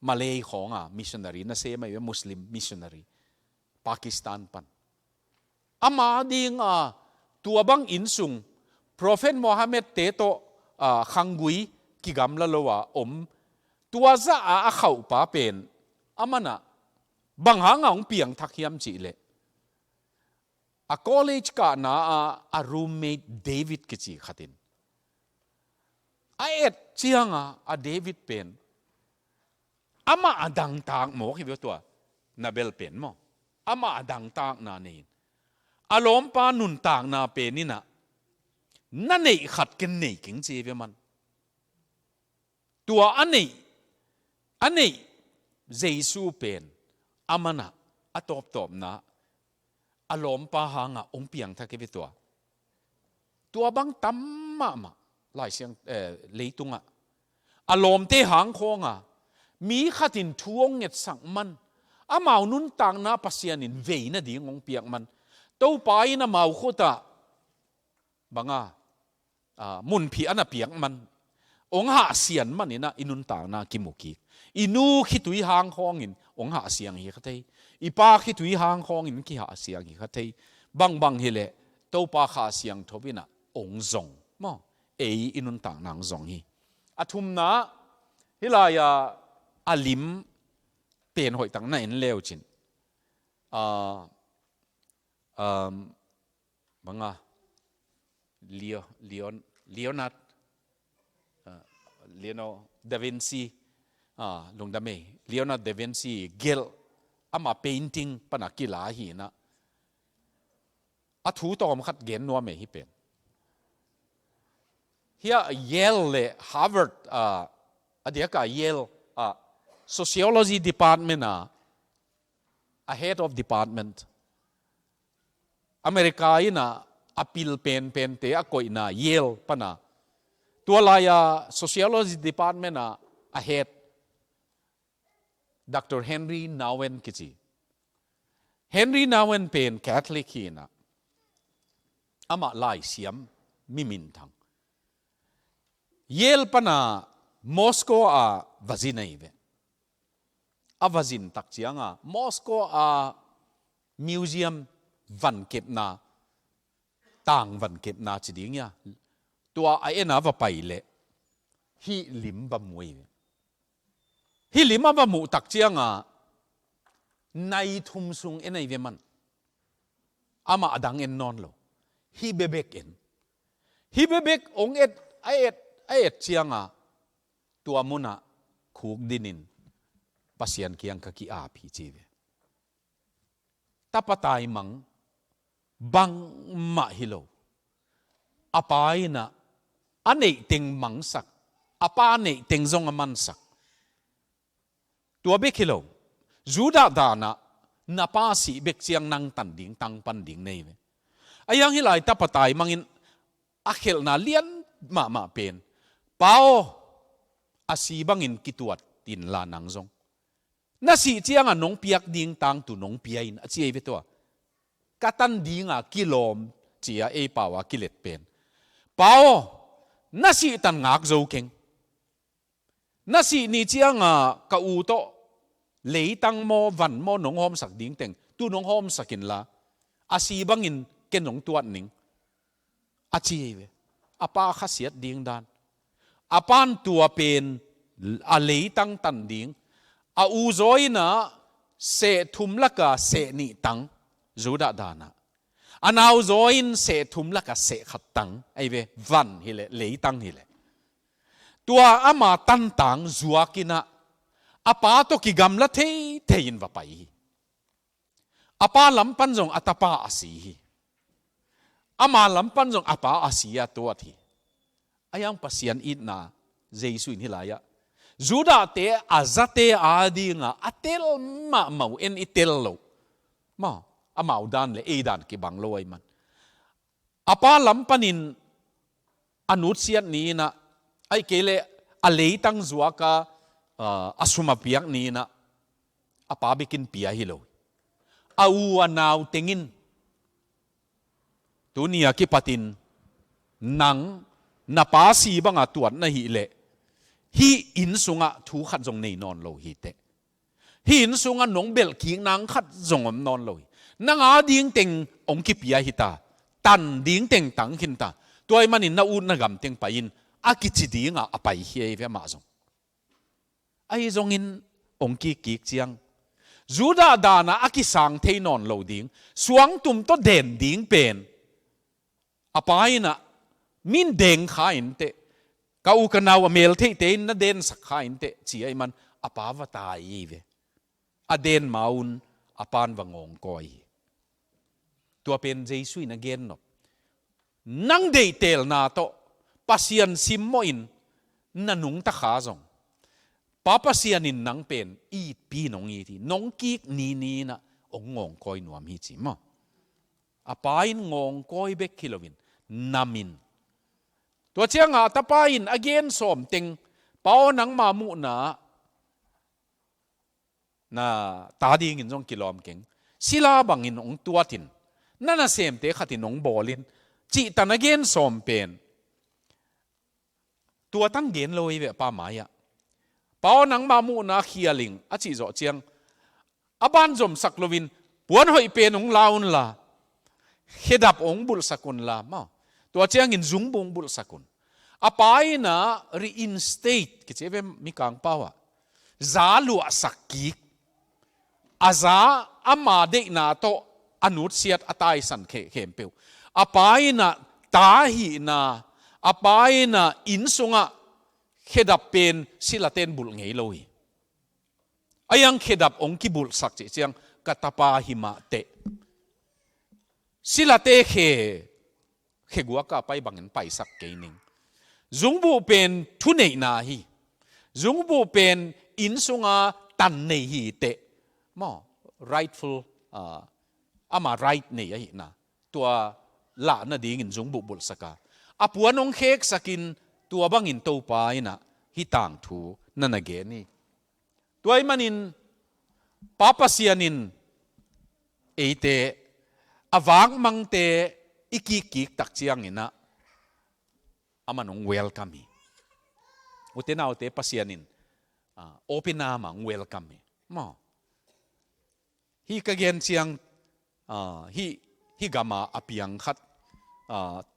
มาเลย์ของมิชชันนารีนั่นเสียไม่เวมุสลิมมิชชันนารีปากีสถานปันอามาดิงตัวบังอินซุง Prophet Muhammad เตโตขังกุยกิกำละโลวะตัวจะเข้าปาเป็นอามานะบางหางองเปียงทักยามจีเลcollege กะนาroommate David กิจีขัดินเอ็ดเชียงเดวิดเป็นอามาดังตากหมอกที่ตัวนาเบลเป็นมั้งอามาดังตากนานี่อารมณ์ปานุนตากนาเป็นนี่นะนั่นเองขัดกันนี่กิงจีเวมันตัวอันนี้เจสูเป็นอามานะตอบนะอารมณ์ปาหางองเปียงทักที่ตัวบังตั้มมาหลายเสียงเลยตุงอารมณ์เตหางคงมีขัดินทวงเงตสังมันอามานุนต่างนาปัสยานินเวนะดีงงเปียกมันตัวไปนะมาอุตะบังมุนพีอันเปียกมันองหาเสียนมันนี่นะอินุนต่างนากิมุกีอินูคิดตุยหางคงอินองหาเสียงฮีขัดเทอีปาคิดตุยหางคงอินคิหาเสียงฮีขัดเทบังเฮเลตัวปาขาเสียงทวินะองจงมั้งอินุนต่างนางจงฮีทุมนะฮิลายาลิมเป็นหอยต่างนั้นเลวจินบังเลโอนาร์เลโอดาวินซีลงดำเมเลโอนาร์ดาวินซีเกลอามาเพนติ้งปนักกีฬาหีนะถูตอมขัดเกณฑ์นัวเมฮิเป็นเฮียเยลเลฮาร์วาร์ดเดียกเยลsociology department head of department อเมริกาอินะappeal pen te akoi na Yale pana ตัวลาย sociology department head Dr. Henry Nouwen kichi Henry Nouwen pen Catholic hina ama lai siam mimin thang Yale pana Moscow vazina ive vazin tak chianga Moscow museum van kep na tang van kep na chiding ya tua ena va paile hi lim ba mui hi lima ba mu tak chianga nay thum sung enai ve man ama adang en non lo hi bebek en hi bebek ong et chianga tua muna khuk dinin pasian kiang ka ki a phi chi ve tapatai mang bang ma hilo apai na anei ting mang sak apa nei ting zong aman sak tua bek hilo juda dana napa si bek chiang nang tan ding tang pan ding nei ve ayang hilai tapatai mangin akhel na lian ma pen pao asi bangin kituat tin la nang zong na si chiang anong piak ding tang tu nong piain a chi ve to katan dinga kilom chia e pawa kilet pen pao na si tan ngak zo keng na si ni chiang ka u to lei tang mo van mo nong hom sak ding teng tu nong hom sakin la asi bangin ken nong tuat ning a chi ve apa khasiat ding dan apan tua pen a lei tang tan ding a u zoi na se thum laka se ni tang zuda dana anau zoin se thum laka se khat tang ai ve van hile lei tang hile tua ama tan tang zuakina apa to ki gam la thein va pai apa lampan jong atapa asi ama lampan jong apa asia to thi ayang pasian itna jesu in hilaya juda te azate adi nga atel ma mau en itel lo ma amau dan le e dan ki bang loi man apa lampanin anut siat ni na ai kele alei tang zuaka asuma piak ni na apa bikin pia hilo au anau tengin tunia ki patin nang napasi banga tuan na hi le hi in sunga thu khat jong nei non lo hi te hi in sunga nong bel king nang khat jong om non lo nanga ding teng ong ki pia hi ta tan ding teng tang hin ta toy manin na u na gam teng pain akichi dinga apai hi ve ma jong ai jong in ong ki ki chiang juda dana akisang thei non lo ding suang tum to den ding pen apai na min deng kha in te ka u kanaw amel thei te na den sak kha in te chi ai man apa wa ta i ve a den maun apan wangong koi tua pen jesu in again no nang dei tel na to pasian sim mo in nanung ta kha jong papa sian in nang pen i pi nong i thi nong ki ni na ong ngong koi nuam hi chi ma apain ngong koi bek kilowin namin tua chianga tapain again som teng pao nang ma mu na ta ding in jong kilom keng sila bangin ong tuatin nana sem te khatin ong bolin chi tan again som pen tua tang gen loi ve pa maya pao nang ma mu na khialing a chi zo chiang aban jom saklovin puan hoi pen ong laun la hedap ong bul sakun la ma tua chiang in zung bung bul sakun apai na reinstate ki cheve mi kang pawa zalu asakik aza ama de na to anut siat atai san khempeu apai na tahi na apai na insunga khedap pen silaten bul ngei loi ayang khedap ong ki bul sak chi chiang katapa hima te silate khe gua ka pai bangin pai sak keining zungbu pen thu nei na hi zungbu pen insunga tan nei hi te mo rightful ama right nei hi na tua la na ding in zungbu bul saka apuan ong khek sakin tua bangin to pa ina hi tang thu na na ge ni tuai manin papa sianin eite awang mangte iki tak chiang ina amanong welcome utenaw te pasianin open na mang welcome mo hi kagen chiang hi gama apiang khat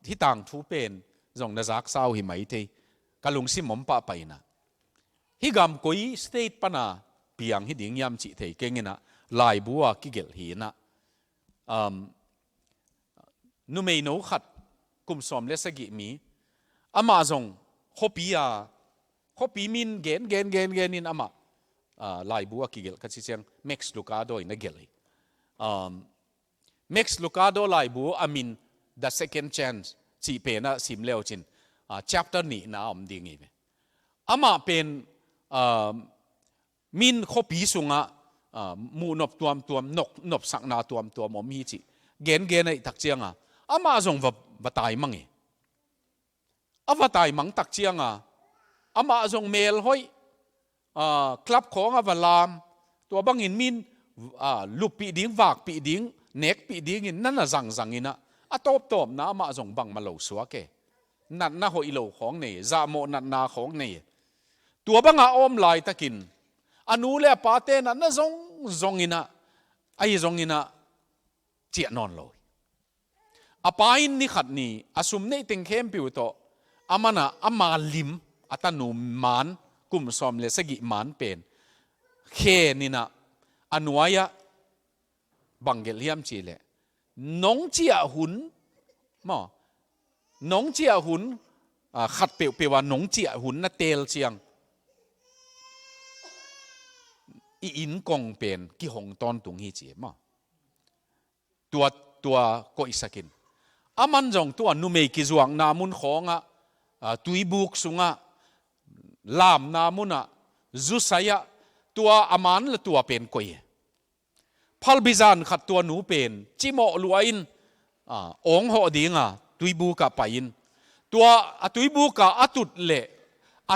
hi tang thu pen jong na zak sau hi mai te kalung sim mom pa paina hi gam koi state pana piang hi ding yam chi thei kengena ลายบัวกิเกลหีนะนุเมโนขัดกุมสอมเลสกิมีอามาจงฮอปีมินเกนนินอามาลายบัวกิเกลก็ชิเชียงเม็กซ์ลูกาโดอินเกลเม็กซ์ลูกาโดลายบัวอามิน the second chance จีเป็นนะสิมเลวจินchapter นี้นะอมดิ่งอีอามาเป็นมินฮอปีสุงะมูนบตัวนบสักนาตัวมอมีจิเกนไอตักเจียงอามาจงวัตายมังเอวัตายมังตักเจียงอามาจงเมลห้อยคลับของอวลามตัวบังอินมินลุปปีดิ้งวากปีดิ้งเน็กปีดิ้งอินนั่นน่ะจังอินะตบนะอามาจงบังมาเหลาสัวเกนัดน่าหอยเหลาของนี่จาโมนัดนาของนี่ตัวบังอาอมลายตะกินอนุเล่ปาเตนันน่ะจงอินะไอจงอินะเจียนอนลอยอปายนี่ขัดนี่อสุมนี่ติงเข้มปิวโตอามานะอามาลิมอัตนุมานกุมสอมเลสกิมานเป็นเคนี่นะอนุยะบังเกลียมจีเลน้องเจียหุนมั้งน้องเจียหุนขัดเปียวว่าน้องเจียหุนน่ะเตลเชียงอินกงเป็นกี่หงตอนตุงฮีเจียมั้งตัวก็อิสกินอามันจงตัวนุเมกิจวงนามุนของตุยบุกสุงลามนามุนจุสายตัวอามันละตัวเป็นกวยพัลบิจานขัดตัวหนูเป็นจิโมลวยน์องหอดีงตุยบุกไปอินตัวตุยบุกอตุดเละอา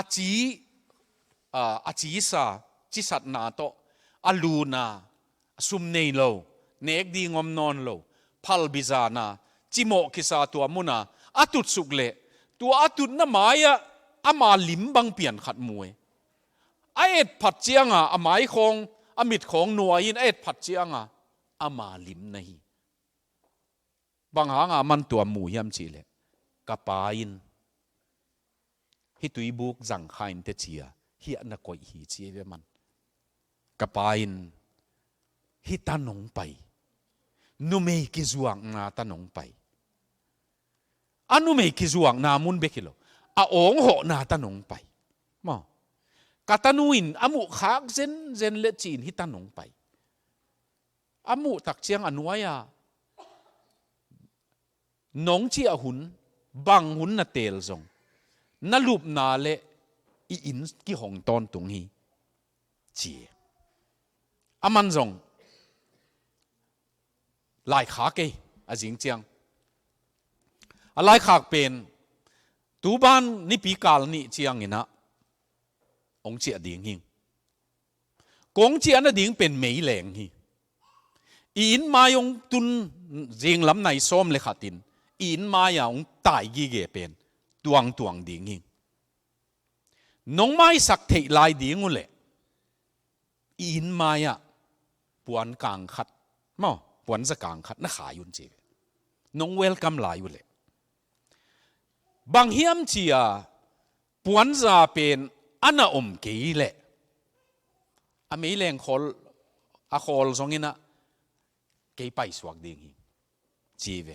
จีสาจิสัตนาโตอลูนาซุมเนยโลเนกดีงอมนอนโลพัลบิจานาจิโมกิสาตัวมุนาอตุดสุกเละตัวอตุดน่ะหมายอามาลิมบังเปลี่ยนขัดมวยไอเอ็ดผัดเจียงอาหมายของอมิดของหน่วยอินไอเอ็ดผัดเจียงอามาลิมนี่บางหางมันตัวหมูยำจีเละกะปาอินฮิตุยบุกจังไฮน์เตเชียฮิอันนักกวยฮีเชียเวมันกะปาอินฮิตานงไปนุเมกิจวงนาตานงไปอนุเมกิจวงนามุนเบกิโลองหอนาตานงไปมั้งกาตานุอินอามุขากเซนเลจีนฮิตานงไปอามุตักเชียงอนุยน้องเจียหุนบังหุนนาเตลซงนาลูปนาเลอินกี่หงตอนตรงนี้เจียอามันซงลายขาเกอจิงเจียงลายขากเป็นตูบ้านนี่ปีกาลนี่เจียงเงินะองเจียดิ่งหิงกงเจียน่ะดิ่งเป็นไม่แรงฮีอินมายงตุนจิงลำในซ้อมเลยขัดินอินมายองตายกี่เกเป็นตวงดิ่งหิงน้องไม้สักเทลายดิ่งงูเลยอินมายปวนกลางขัดมั้งปวนจะกลางขัดน่าขายยุ่นจีน้องเวลกัมลายอยู่เลยบางเฮียมเชียปวนจะเป็นอันน่ะกี่เละไม่แรงคอลคอลสองอินะกี่ไปสวักดิ่งจีเว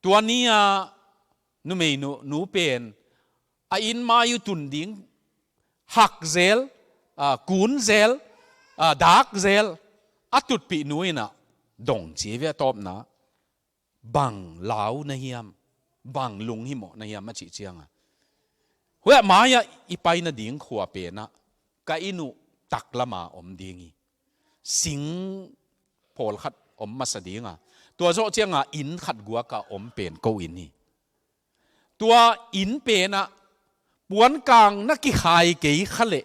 ตัวนี้นูไม่นูเป็นอินมาอยู่ตุนดิ่งหักเซลกุนเซลดักเซลตุดปีนูอินะดงจีเวตอบนะบังเหลาในเฮียมบังลุงหิมในเฮียมมาจีเจียงเฮ้ยมายอีไปน่ะดิ่งขัวเป็นนะกะอินุตักละมาดิ่งสิงพอลขัดมาสดิ่งตัวโจเจียงอินขัดกัวกะเป็นกูอินนี่ตัวอินเป็นปวนกลางนักกิขายเกี่ยขะเละ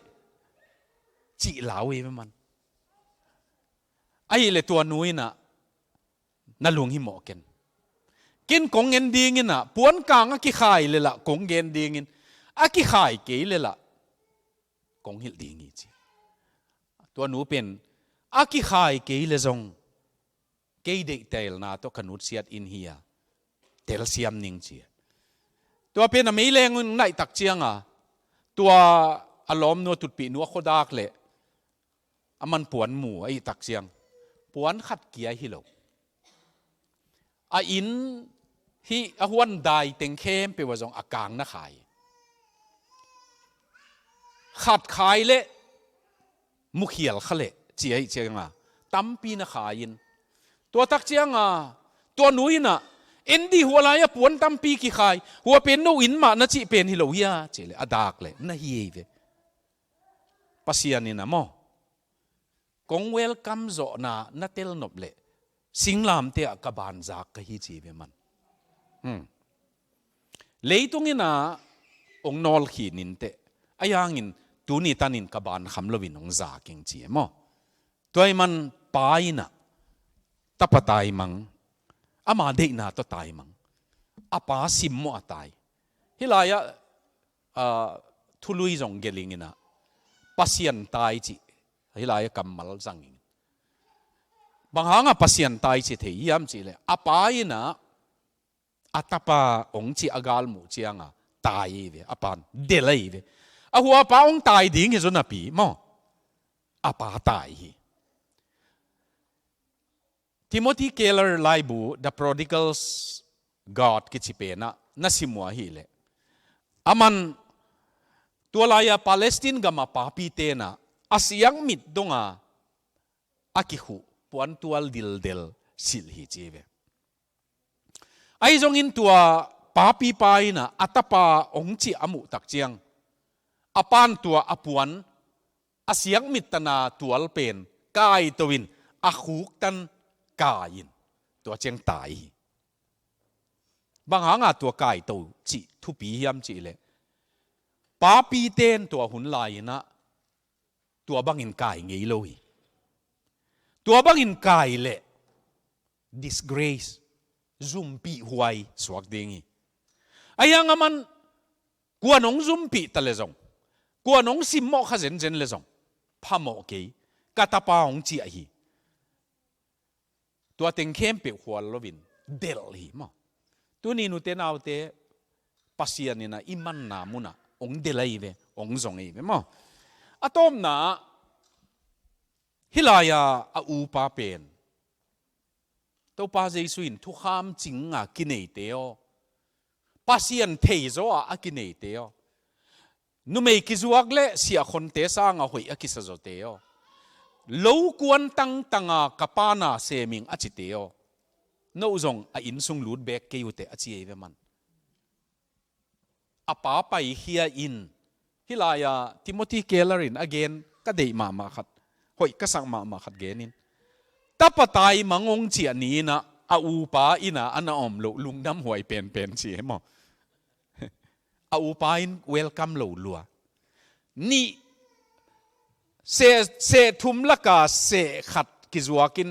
จีเหลาเองมันไอ้เลยตัวนุ้ยน่ะลุงหิมกันกินกงเงินดีงินปวนกลางกิขายเลยล่ะกงเงินดีงินกิขายเกี่ยเลยล่ะกงหิลดีงิจีตัวหนูเป็นกิขายเกี่ยเลยจงเกี่ยเด็กเตลนาตัวขนุนเสียดอินเฮียเตลเซียมนิงจีตัวเป็นไม่แรงในตักเจียงตัวอารมณ์นัวตุดปีนัวโคดากเลย มันปวนหมู่ไอ้ตักเสียงปวนขัดเกียร์ฮิโลอินฮิอหวนได้เต็งเข้มไปว่าจงอากางนะขายขัดขายเละมุขเขียลขะเละเจียเจียงอ่ะตั้มปีนะขายินตัวตักเจียงอ่ะตัวหนุ่ยน่ะเอ็นดีหัวลายปวนตั้มปีกี่ขายหัวเป็นโนอินมานะจีเป็นฮิโลเฮียเจเลยอดากเลยนะเฮียเวปัสยานี่นะมอกงเวลคัมโซนะเตลนบเละสิงลามเตะกบานจากกะฮีจีเวมันเลยตรงนี้นะองนอลขีนินเตะอายังอินตูนี่ตันินกบานคำลวินองจากเก่งจีมอตัวมันปายนะตะปะตายมังอามาเดน่าตัวตายมังอาปาซิมโมอตายฮิลายะทุลุยจงเกลิงินะปัสยันตายจีฮิลายะกำมัลจังอินบางครั้งปัสยันตายจีเทียมจีเลยอาปายนะอาตาปาองจีอากาลมูจียงตายเวอาปานเดลัยเวอาหัวปาองตายดิ้งเหรอนะปีมออาปาตายทิโมธีเคลเลอร์ไลบู The Prodigal's God กิจิเปนะนั่นสิมัวฮีเลอามันตัวลายปาเลสไตน์กับมาปาปีเตนะอาศัยมิดดงอาคิหูปวนตัวดิลเดลสิลฮิจีเวไอจงอินตัวปาปีไปนะอัตปาองจีอามุตักเจียงอปานตัวอปวนอาศัยมิดตนาตัวลเป็นกายตวินอาขุกตันกายินตัวเจียงตายบางหางตัวกายตัวจีทุปียามจีเลยปาปีเตนตัวหุ่นลายนะตัวบางอินกายเงี้ยเลยตัวบางอินกายเลย disgrace ซุ่มปีหวยสวกเด้งไอ้ยังมันกวนงซุ่มปีตะเลจงกวนงซิมโมขเจนเจนเลจงพะโมเกยกาตาปาองจีไอตัวเต็งเข้มเปียหัวลวินเดลฮีมั้งตัวนี้นุเตนเอาเตปัสยานี่นะอิมันนามุนะองเดลัยเวองจงเอเวมั้งอะตอมนะฮิลายาอูปาเป็นตัวปาเจสุอินทุกขามจริงกินเอเตโอปัสยันเทโซกินเอเตโอนุเมกิจวักเล่เสียคนเตสังหอยกิสโซเตโอลูกวนตั้งกับปานาเซมิงอจิเตโอโนจงอินซุงลูดเบกเกยุเตอจิเอเวมันอาป้าไปเฮียอินฮิลายาทิโมธีเคลเลอริน again ก็ได้มาขัดหอยก็สั่งมาขัดเกนินตับปะตายมังงเจียนี้นะอูปาอินะอันอมลุงน้ำหวยเป็นเสียมั้งอูปาอินเวลคัมลัวนี่เสทุมละกาเสขัดกิจวักิน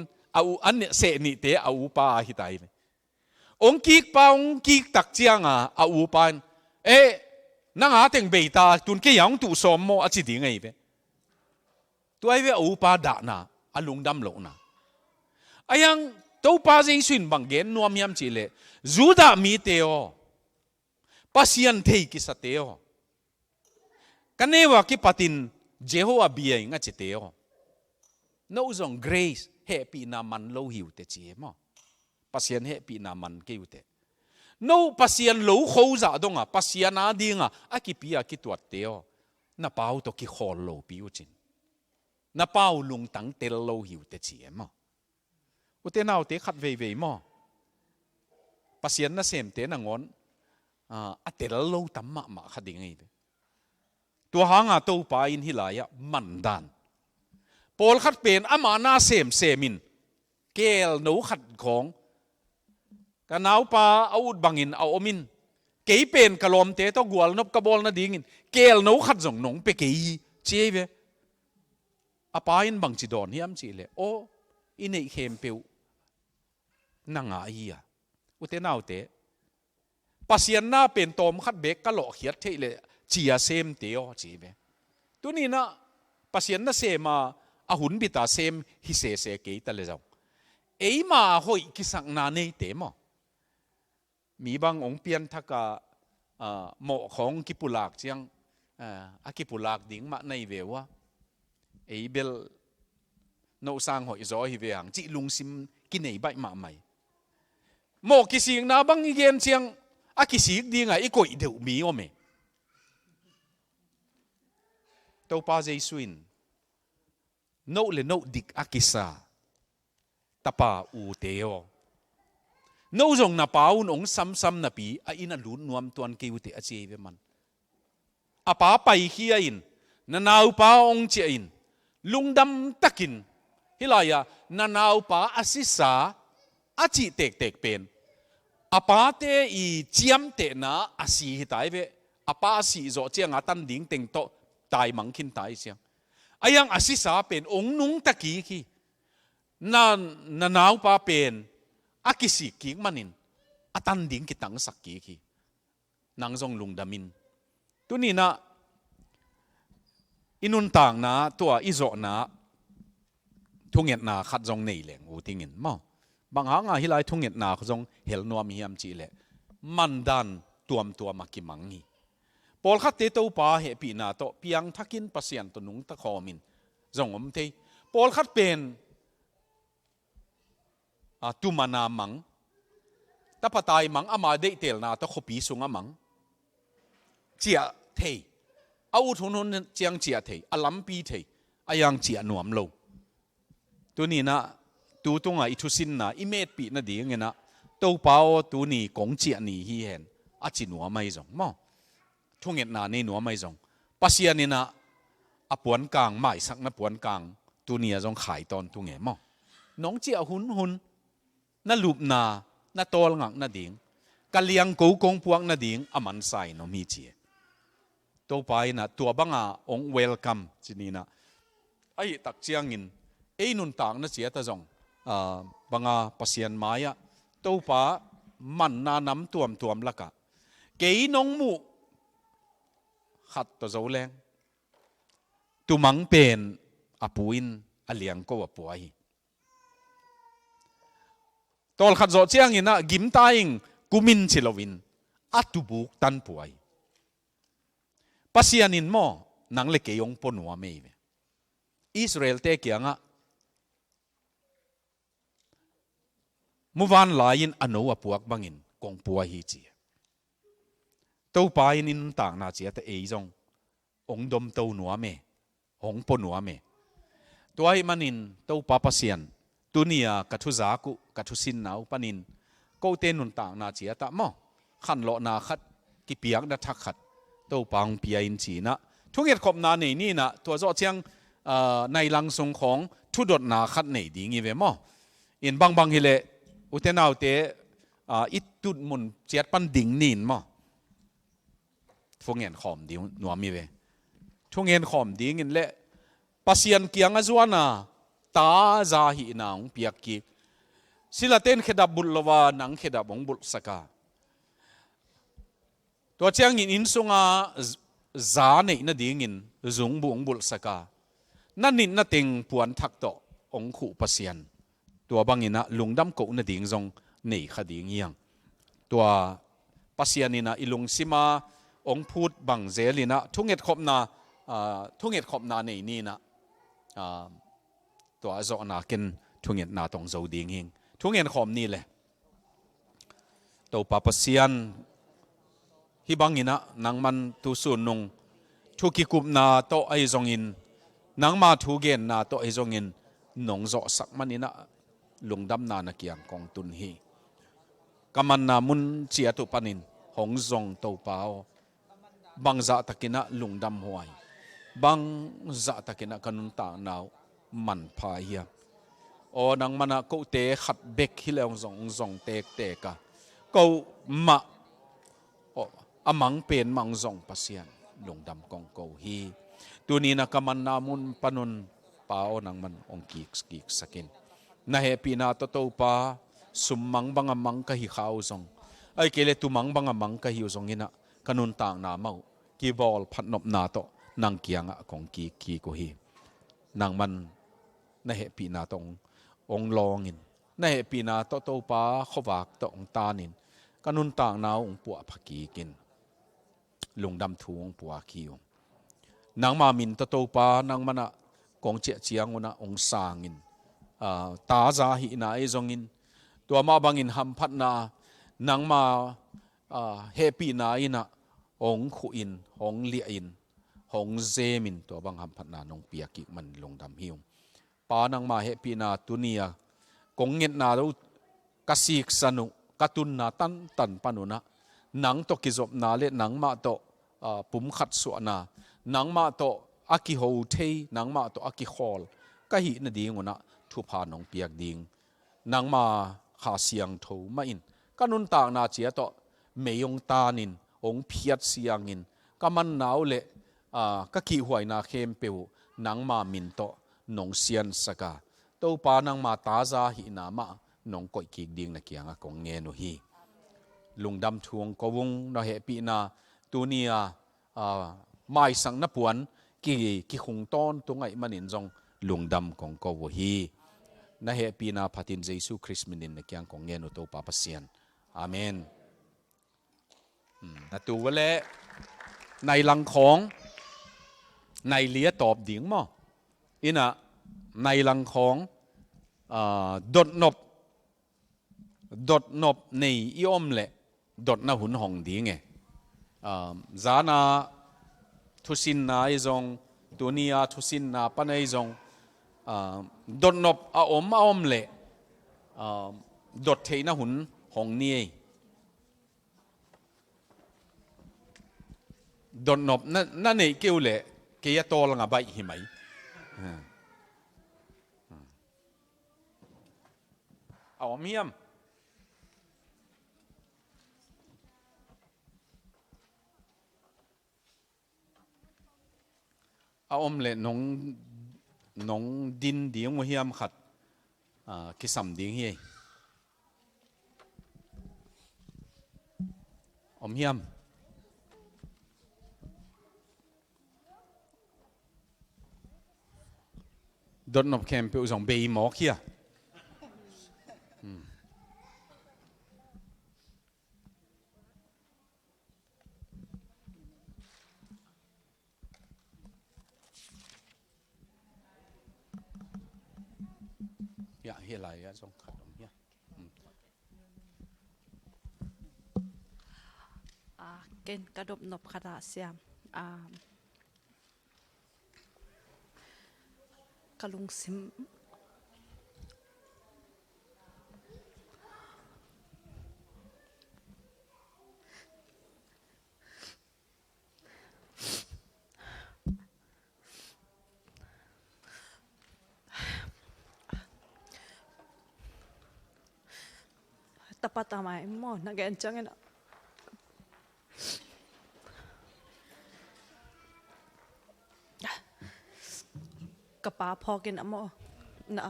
อันเนี่ยเสนี่เตะอูปาฮิตายเลยองกิกปาองกิกตักเจียงอูปานังหาเต็งเบตาตุนเกี่ยงตุสมโมอจิติไงเว้ตัวไอ้เวอูปาด่านะลุงดำหลงนะไอ้ยังตัวปาเจสุนบังเกนนัวมียมจิเลจูดามีเตโอปัสยันเทกิสเตโอกันเนวะกิปตินเจโฮวาบียงจิเตโอโนซองเกรซเฮปีนามันโลหิวเตจีมอปัสยันเฮปีนามันเกยุเตโนปัสยันโลโคซาดงปัสยันอาดิงกิปีกิตัวเตโอนาเป้าตัวกิโคโลปิวจินนาเป้าลุงตั้งเตลโลหิวเตจีมออุเตนเอาเตขัดเวมอปัสยันน่ะเสมเตนังอนเตลโลตั้มมาขัดยังไงตัวหางตัวปาอินฮิลายะมันดานปอลขัดเป็นอามานาเซมินเกลหนูขัดของกันเอาปาเอาอุดบังอินเอาอมินเกยเป็นกะลอมเตต้องกวลนบกะบอลนาดิงินเกลหนูขัดส่งหนงไปเกยเจี๊ยบอาปาอินบังจิดอนเฮียมจีเลโออินเอเข้มเปียวนังอาอียอุเตนเอาเตปัสยันน่าเป็นตอมขัดเบกกะหลอกเขียดเทเลจียเซมเตโอจีเบตัวนี้นะปัสยันน่ะเซมาหุ่นบิตาเซมฮิเซเกยตะเลจงมาหอยกิสังนาเนเตมอมีบางองเปียนทักกะหมอของกิปุลากเจียงกิปุลากดิ้งมาในเววะเบล no sang hoi zo hi ve ang chi lung sim ki nei bai ma mai mo ki sing na bang igen chiang a ki sik dinga i koi deu mi o me to pa jesuin no le no dik akisa tapa u teo no jong na paun ong sam sam na pi a ina lun nuam tuan ke ute a che ve man apa pai hi in na nau pa ong che in lungdam takin hilaya na nau pa asisa a chi tek tek pen apa te i chiam te na asi hi tai ve apa si zo chiang atan ding teng to tai mang kin tai siang ayang asisa pen ong nung taki ki na nau pa pen akisi ki manin atan ding kitang sakki ki nang zong lungdamin tuni na inun tang na tua izo na thunget na khat zong nei leng u tingin mo bang hanga hilai thunget na zong hel nuam hiam chi le mandan tuam makimangi pol khat te to pa he pi na to piang thakin pasien to nung ta khomin zong om te pol khat pen a tu mana mang ta patai mang ama de tel na to khopi sunga mang chia thei au thun hun chiang chia thei alam pi thei ayang chia nuam lo tu ni na tu tunga i thu sin na i met pi na ding na to pao tu ni kong chia ni hi hen a chi nuam mai zong mo thunget na ni nuam mai zong pasian ni na a puan kang mai sak na puan kang tu ni a zong khai ton tu nge mo nong chia hun na lup na tol ngak na ding kaliang ko kong puang na ding aman sai no mi chi to pai na tua banga ong welcome chinina ai tak chiang in ei nun tang na chia ta zong banga pasian maya to pa man na nam tuam laka ke nong mu khat to zo leng tu mang pen apuin aliang ko apuai tol khat zo chiang ina gim taing kumin chilowin atubuk tan puai pasianin mo nang le keyong ponwa me Israel te kianga muwan lain ano apuak bangin kong puai hi chi to pain in tang na chi ta ei jong ong dom to nuwa me hong ponwa me tuai manin to pa pasian tunia kathu zaku kathu sin nau panin ko te nun tang na chi ta mo khan lo na khat ki piak da thak khat to pang pia in chi na thunget khop na nei ni na to zo chiang nai lang sung khong thu dot na khat nei ding i ve mo in bang hi le utenau te it tut mun chiat pan ding nin mo phungen khom di nuam mi ve thungen khom ding in le pasian kiang azwana ta za hi naung piak ki silaten khedab bul lawa nang khedab ong bul saka to chiang in sunga za nei na ding in zung bu ong bul saka nanin na teng puan thak to ong khu pasian tua bangina lungdam ko na ding zong nei khading yang tua pasianina ilung sima ong phut bang zelina thunget khop na nei ni na tua zo na ken thunget na tong zo ding hing thungen khom ni le to pa pasian hi bangina nangman tu su nung thu ki kup na to ai zong in nangma thu gen na to ai zong in nong zo sak manina lungdam na na kiang kong tun hi kaman na mun chia tu panin hong zong to pao bang za takina lungdam huai bang za takina kanun ta naw man pha hiya o nang mana ko te khat bek hi leong zong tek ka ko ma o amang pen mang zong pasian lungdam kong ko hi tuni na kaman na mun panun pao nang man ong kik sakin na happy na to pa summang banga mang ka hi khaw zong ai kele tumang banga mang ka hi zong ina kanun tang na mau ki bol phatnop na to nang kianga kong ki ko hi nang man na happy na tong ong longin na happy na to pa khowak to ong tanin kanun tang na ong pu phaki kin lungdam thu ong pu kiu nang ma min to pa nang mana kong che chiang una ong sangin ตาจาหินาไอจงอินตัวมาบังอินหัมพัดนานังมาเฮปีนาอินะองขุอินองเลียอินองเจมินตัวบังหัมพัดนานองเปียกิมันลงดำหิวปานังมาเฮปีนาตุเนียกงเงินนาดูกสิกสนุกตุนนาตันปานุนะนังตกิจบนาเลนังมาโตปุ่มขัดสวนานังมาโตอากิโฮเทนังมาโตอากิฮอลก็หินดีงวนะทุพานองเปียกดิงนังมาขาเสียงโถมาอินก็นุนตางนาเจียโตเมยงตานินองเพียดเสียงอินก็มันหนาวเละก็ขี่หวยนาเข้มเปียวนังมามินโตนงเซียนสกาโตปานังมาตาจาหินามานงก่อยกิกดิงนักยังกงเงนุฮีลุงดำทวงกวงนาเฮปีนาตัวเนียไม่สังนับวนกี่คงต้นตัวไงมันอินจงลุงดำของกวฮีนาเฮปีนาพัตินเยซูคริสต์มินินนักยังกงเงนุโตปาปเซียนอาเมนนะตัวเละในหลังของในเลียตอบดิ่งมั้งอินะในหลังของดดนบในอีอมเละดดนาหุ่นหงดีไงจานาทุสินนาไอจงตัวนี้ทุสินนาปันไอจงดดนบอาอมเละดดเทนาหุ่นหงนี่ดดนบนั่นเองเกี่ยวเละเกี่ยโตลังใบหิไหมเอาเมียมเอาเลยน้องดินเดียงหัวเฮียมขัดคิดสัมเดียงเฮียเฮียมดดนบแคมเปอุสองเบย์หมอกเฮียอย่าเฮียอะไรอะจงขัดเฮียเกณฑ์กระดบนบขนาดเสียมกะลุงซิมตะปะตะไม้หมอนักเรียนจังเนาะกระป๋าพอกินอ่ะหมอนะ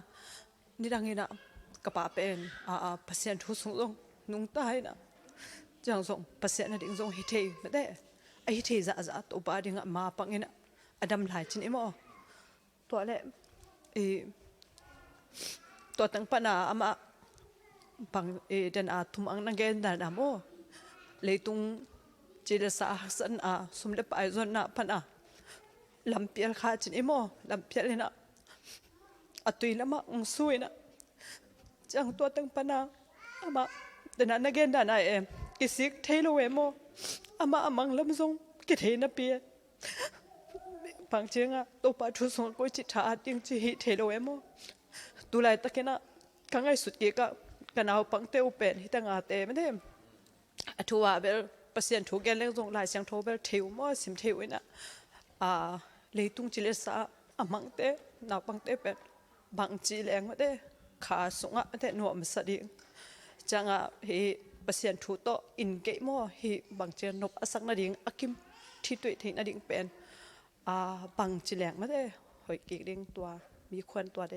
นี่ดังนี้นะกระป๋าเป็นพัศยันทุสงสงนุ่งตายนะจังสงพัศยันดิ่งสงฮิตเทไม่ได้ไอฮิตเทจะตัวบ้าดิ่งมาปังเงินอดัมหลายชิ้นไอหมอตัวเล่ตัวตั้งปนาอามาปังดันทุ่มอังนังเกนดันโมเลยตุงจีเดสาสันสมเด็จไปจนนะปนาลำเปียลขาจินอิโมลำเปียลนะตุยละมาสวยนะจังตัวตั้งปนาอามาแต่นั้นนักเรียนด่านกิสิกเทโลเวโมอามามังลำทรงกิเทนเปียบางเชียงตัวปาทุสงกุจิตาจิงจิฮิเทโลเวโมตุไลตะเกนะข้างไอสุดเกะกันเอาปังเตอุเป็นฮิตังอาเตไม่ได้ทัวเบลปัศยันถูกแกเลี้ยงทรงลายเสียงโทเบลเทวมอสิมเทวินะเลยตุงจิเลสามังเตนักบังเตเป็นบางจีแรงมาเตขาสุงะเตหนวมสดิงจังเฮปัศยันถูโตอินเกมอเฮบางเจนนบอสักนาดิงอากิมที่ตุยที่นาดิงเป็นบางจีแรงมาเตหอยกิกดิงตัวมีควันตัวใด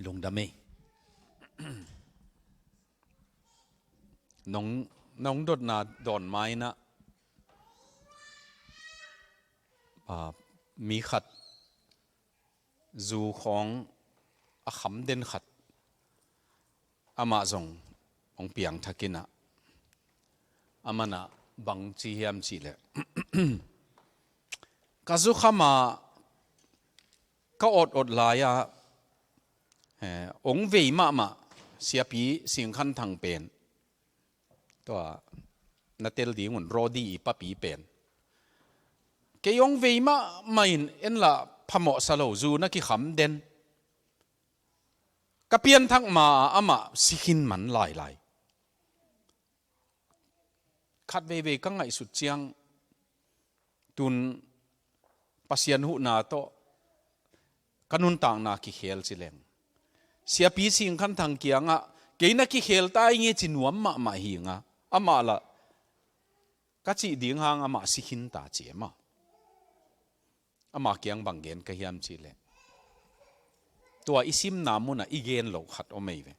ลงดำเมน้องดดนาดอนไม้นะมีขัดจูของขำเด่นขัดอามาจงองเปียงทักินะอามานะบังจีเฮียมจีเลย kazu khama ka ot laya ong vei ma siapi sing khan thang pen to natel ding un rodi pa pi pen ke ong vei ma main en la phamo salo zu na ki kham den ka pian thang ma ama sikhin man lai khat ve ka ngai su chiang tun pasian hu na to kanun tang na ki khel chileng sia pi sing khan thang kianga keina ki khel tai nge chinuam ma hi nga ama la ka chi ding hang ama sikhin ta che ma ama kyang bangen ka hiam chile tua isim namuna igen lo khat o mei ve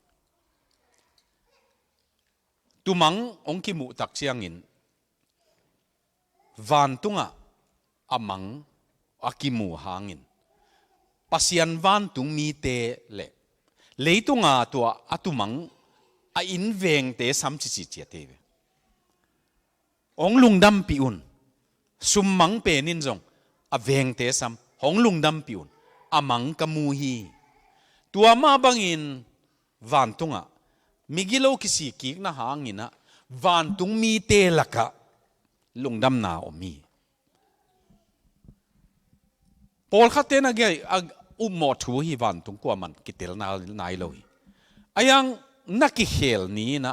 tumang ong ki mu tak chiang in van tunga amang akimu hangin pasian van tung mi te le leitunga tua atumang a in veng te sam chi chi te ve ong lungdam pi un summang pe nin jong a veng te sam hong lungdam pi un amang kamu hi tua ma bangin van tunga migilo kisi ki na hangina van tung mi te laka lungdam na omi Paul khate na ge mo thu hi van tung kwa man kitel na nai lo hi ayang naki khel ni na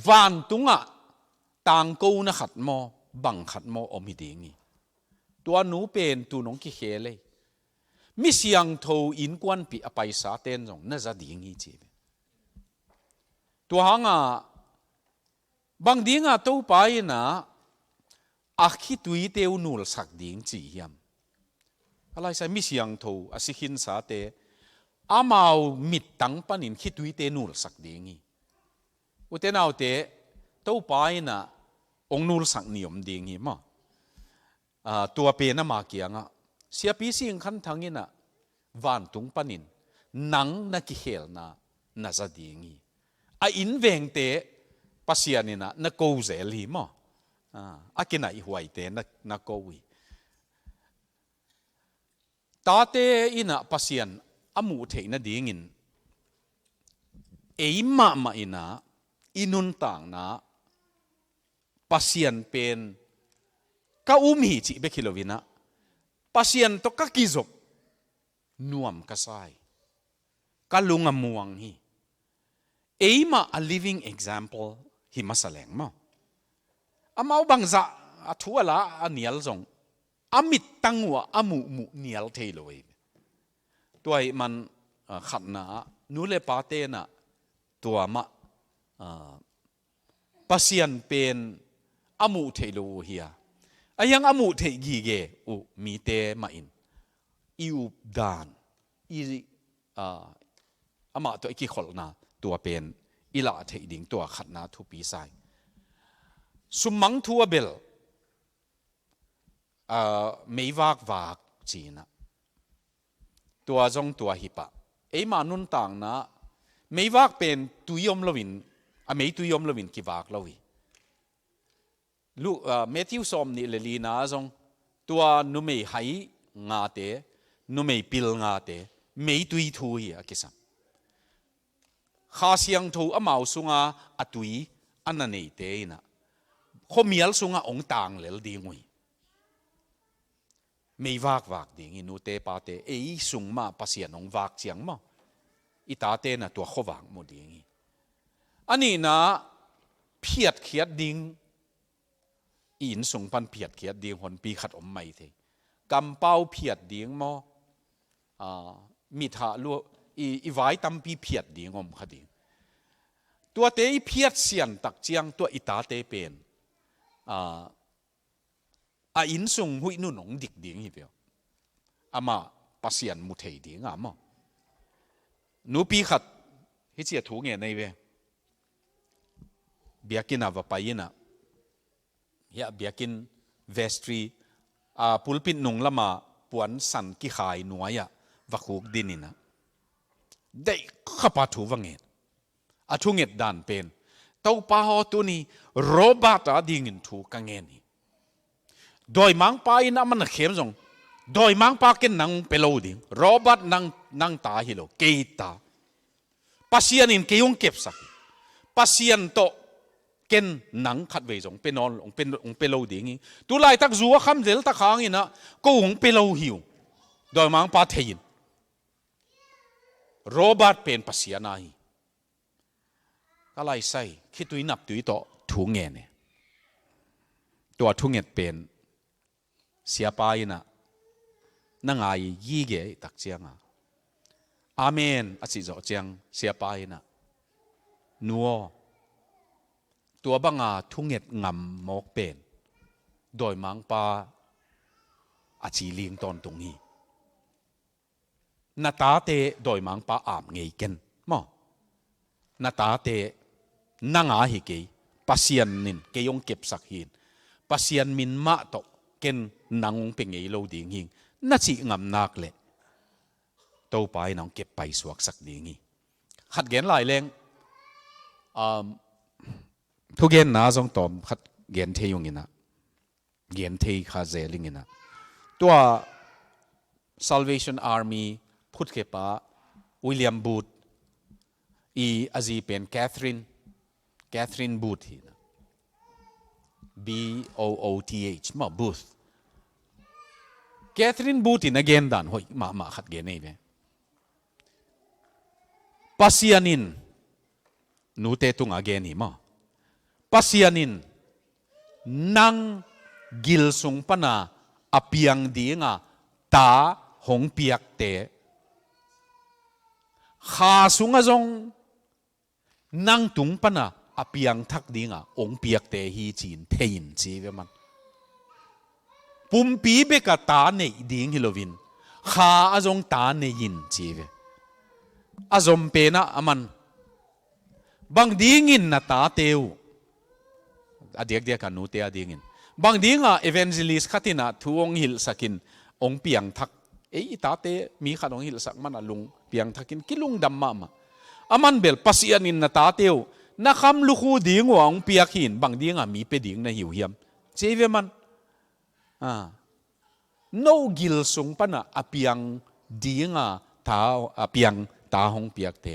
van tunga tang ko na khat mo bang khat mo omi dingi tua nu pen tu nong ki khele mi siang tho in kwan pi apai sa ten jong na za dingi chi tua hanga bang dinga to pai na akhi tui teu nul sak ding chi hiam alai sai mi siang tho asikhin sa te amau mit tang panin khitui te nul sak dingi utenau te to pai na ong nul sak niom dingi ma tua pe na ma kianga sia pi sing khan thangina van tung panin nang na ki hel na za dingi a in veng te pasianina na ko zel hi ma akina I huai te na ko wi tate ina pasian amu the na dingin eima ma ina inun tang na pasian pen ka hi chi be kilovina pasian to ka kizok nuam kasai kalunga muang hi eima a living example hi masaleng ma amau bangza athuala anial jong amit tangwa amu mu nial theiloi toy man khatna nule pate na tua ma pasian pen amu theilu hia ayang amu thei gi ge u mi te ma in iu dan I ama to ki kholna tua pen ila thei ding tua khatna thu pi sai sumang thua bel mei vak china tua jong tua hipa ei ma nun tang na mei vak pen tuyom lovin a mei tuyom lovin ki vak lowi lu Matthew som ni leli na jong tua nu mei hai nga te nu mei pil nga te mei tui thu hi akisam kha siang thu amau sunga atui ananei te ina khomial sunga ong tang lel dingui mei vak ding inu te pa te ei sung ma pasian ong vak chiang ma ita te na tua khowang mo ding ani na phiat khiat ding in sung pan phiat khiat ding hon pi khat om mai the kam pau phiat ding mo mi tha lu I vai tam pi phiat ding om khading tua te phiat sian tak chiang tua ita te pen a in sung hui nu nong dik ding hi peo ama pasian mu thei ding ama nu pi khat hi chia thu nge nei ve biakin ava paina ya biakin vestry pulpit nong lama puan san ki khai nuaya vakhuk dinina dei khapa thu wangen athunget dan pen to pa ho tu ni robata ding in thu ka nge ni โดยมังปาอินะมันเข้มจงโดยมังปาเก็นนังเปโลดิงโรบัตนังตาฮิโลเกยตาปัสยานินเกยงเก็บสักปัสยันโตเก็นนังขัดเวจงเป็นนอนองเปโลดิงตุไลตักจัวคำเดลตะขางอินะก็องเปโลหิวโดยมังปาเทียนโรบัตเป็นปัสยานาฮีก็ไล่ใส่คิดตุยนับตุยโตถุงเงินตัวถุงเงินเป็นเสียไปนะนั่งไงยี่เกตักเจียงอาเมนอาศิจเจียงเสียไปนะนัวตัวบังอาทุ่งเงินงำมอกเป็นโดยมังปาอาชีลิงตอนตรงนี้นาตาเตโดยมังปาอามเงยกันมั้งนาตาเตนั่งอาฮิเกปัสยันนินเกยงเก็บสักหินปัสยันมินมาโตเก็นนังเป็นเงยโลดิ่งหิงน่าจิงำนักเลยโตไปน้องเก็บไปสวกสักดิ่งหิขัดเกณฑ์หลายแรงทุกเกณฑ์น่าจงตอมขัดเกณฑ์เทยงงินะเกณฑ์เทยข้าเจลิงินะตัว Salvation Army พูดเก็บปะวิลเลียมบูธอีอาจีเป็นแคทรินบูธนะ BOOTH มาบูธแคทรินบูธนะเกณฑ์ดันหอยมาขัดเกณฑ์นี่เลยปัสยานินนูเตตุงอาเกณฑ์นี่มาปัสยานินนังกิลสุงปนาอภิยังดีงาตาหงเปียกเตะขาสุงจงนังตุงปนาอภิยังทักดีงาองเปียกเตะฮีจีนเทียนจีเวมันปุ่มปีเบกตาเนดิงฮิโลวินขาอจงตาเนยินจีเวอจมเปนะอมันบางดิงินนาตาเตวอเดียกันนูเตอดิงินบางดิงอ่ะ evangelist ขัดินะทุองหิลสักินองเปียงทักตาเตมีขัดองหิลสักมันลุงเปียงทักินกิลุงดัมมามาอามันเบลปัสยานินนาตาเตวนักคำลูกดิงว่าองเปียกหินบางดิงอ่ะมีเปดิงนะหิวเฮียมเจเวมันno gil sung pana apiang dinga ta apiang ta hong piak te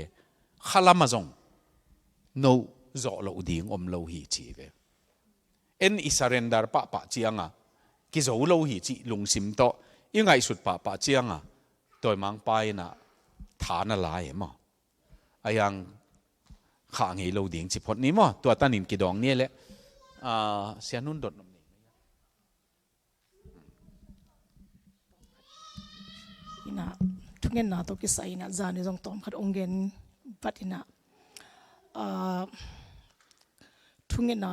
khalamazong no zo lo ding om lo hi chi ve en isarendar pa chianga ki zo lo hi chi lungsim to ingai sut pa chianga toy mang pai na thana lai ma ayang kha ngei lo ding chi phot ni mo to tanin ki dong ni le sianun dot ina tungen na to ki sai na zani jong tom khat ongen but ina tungen na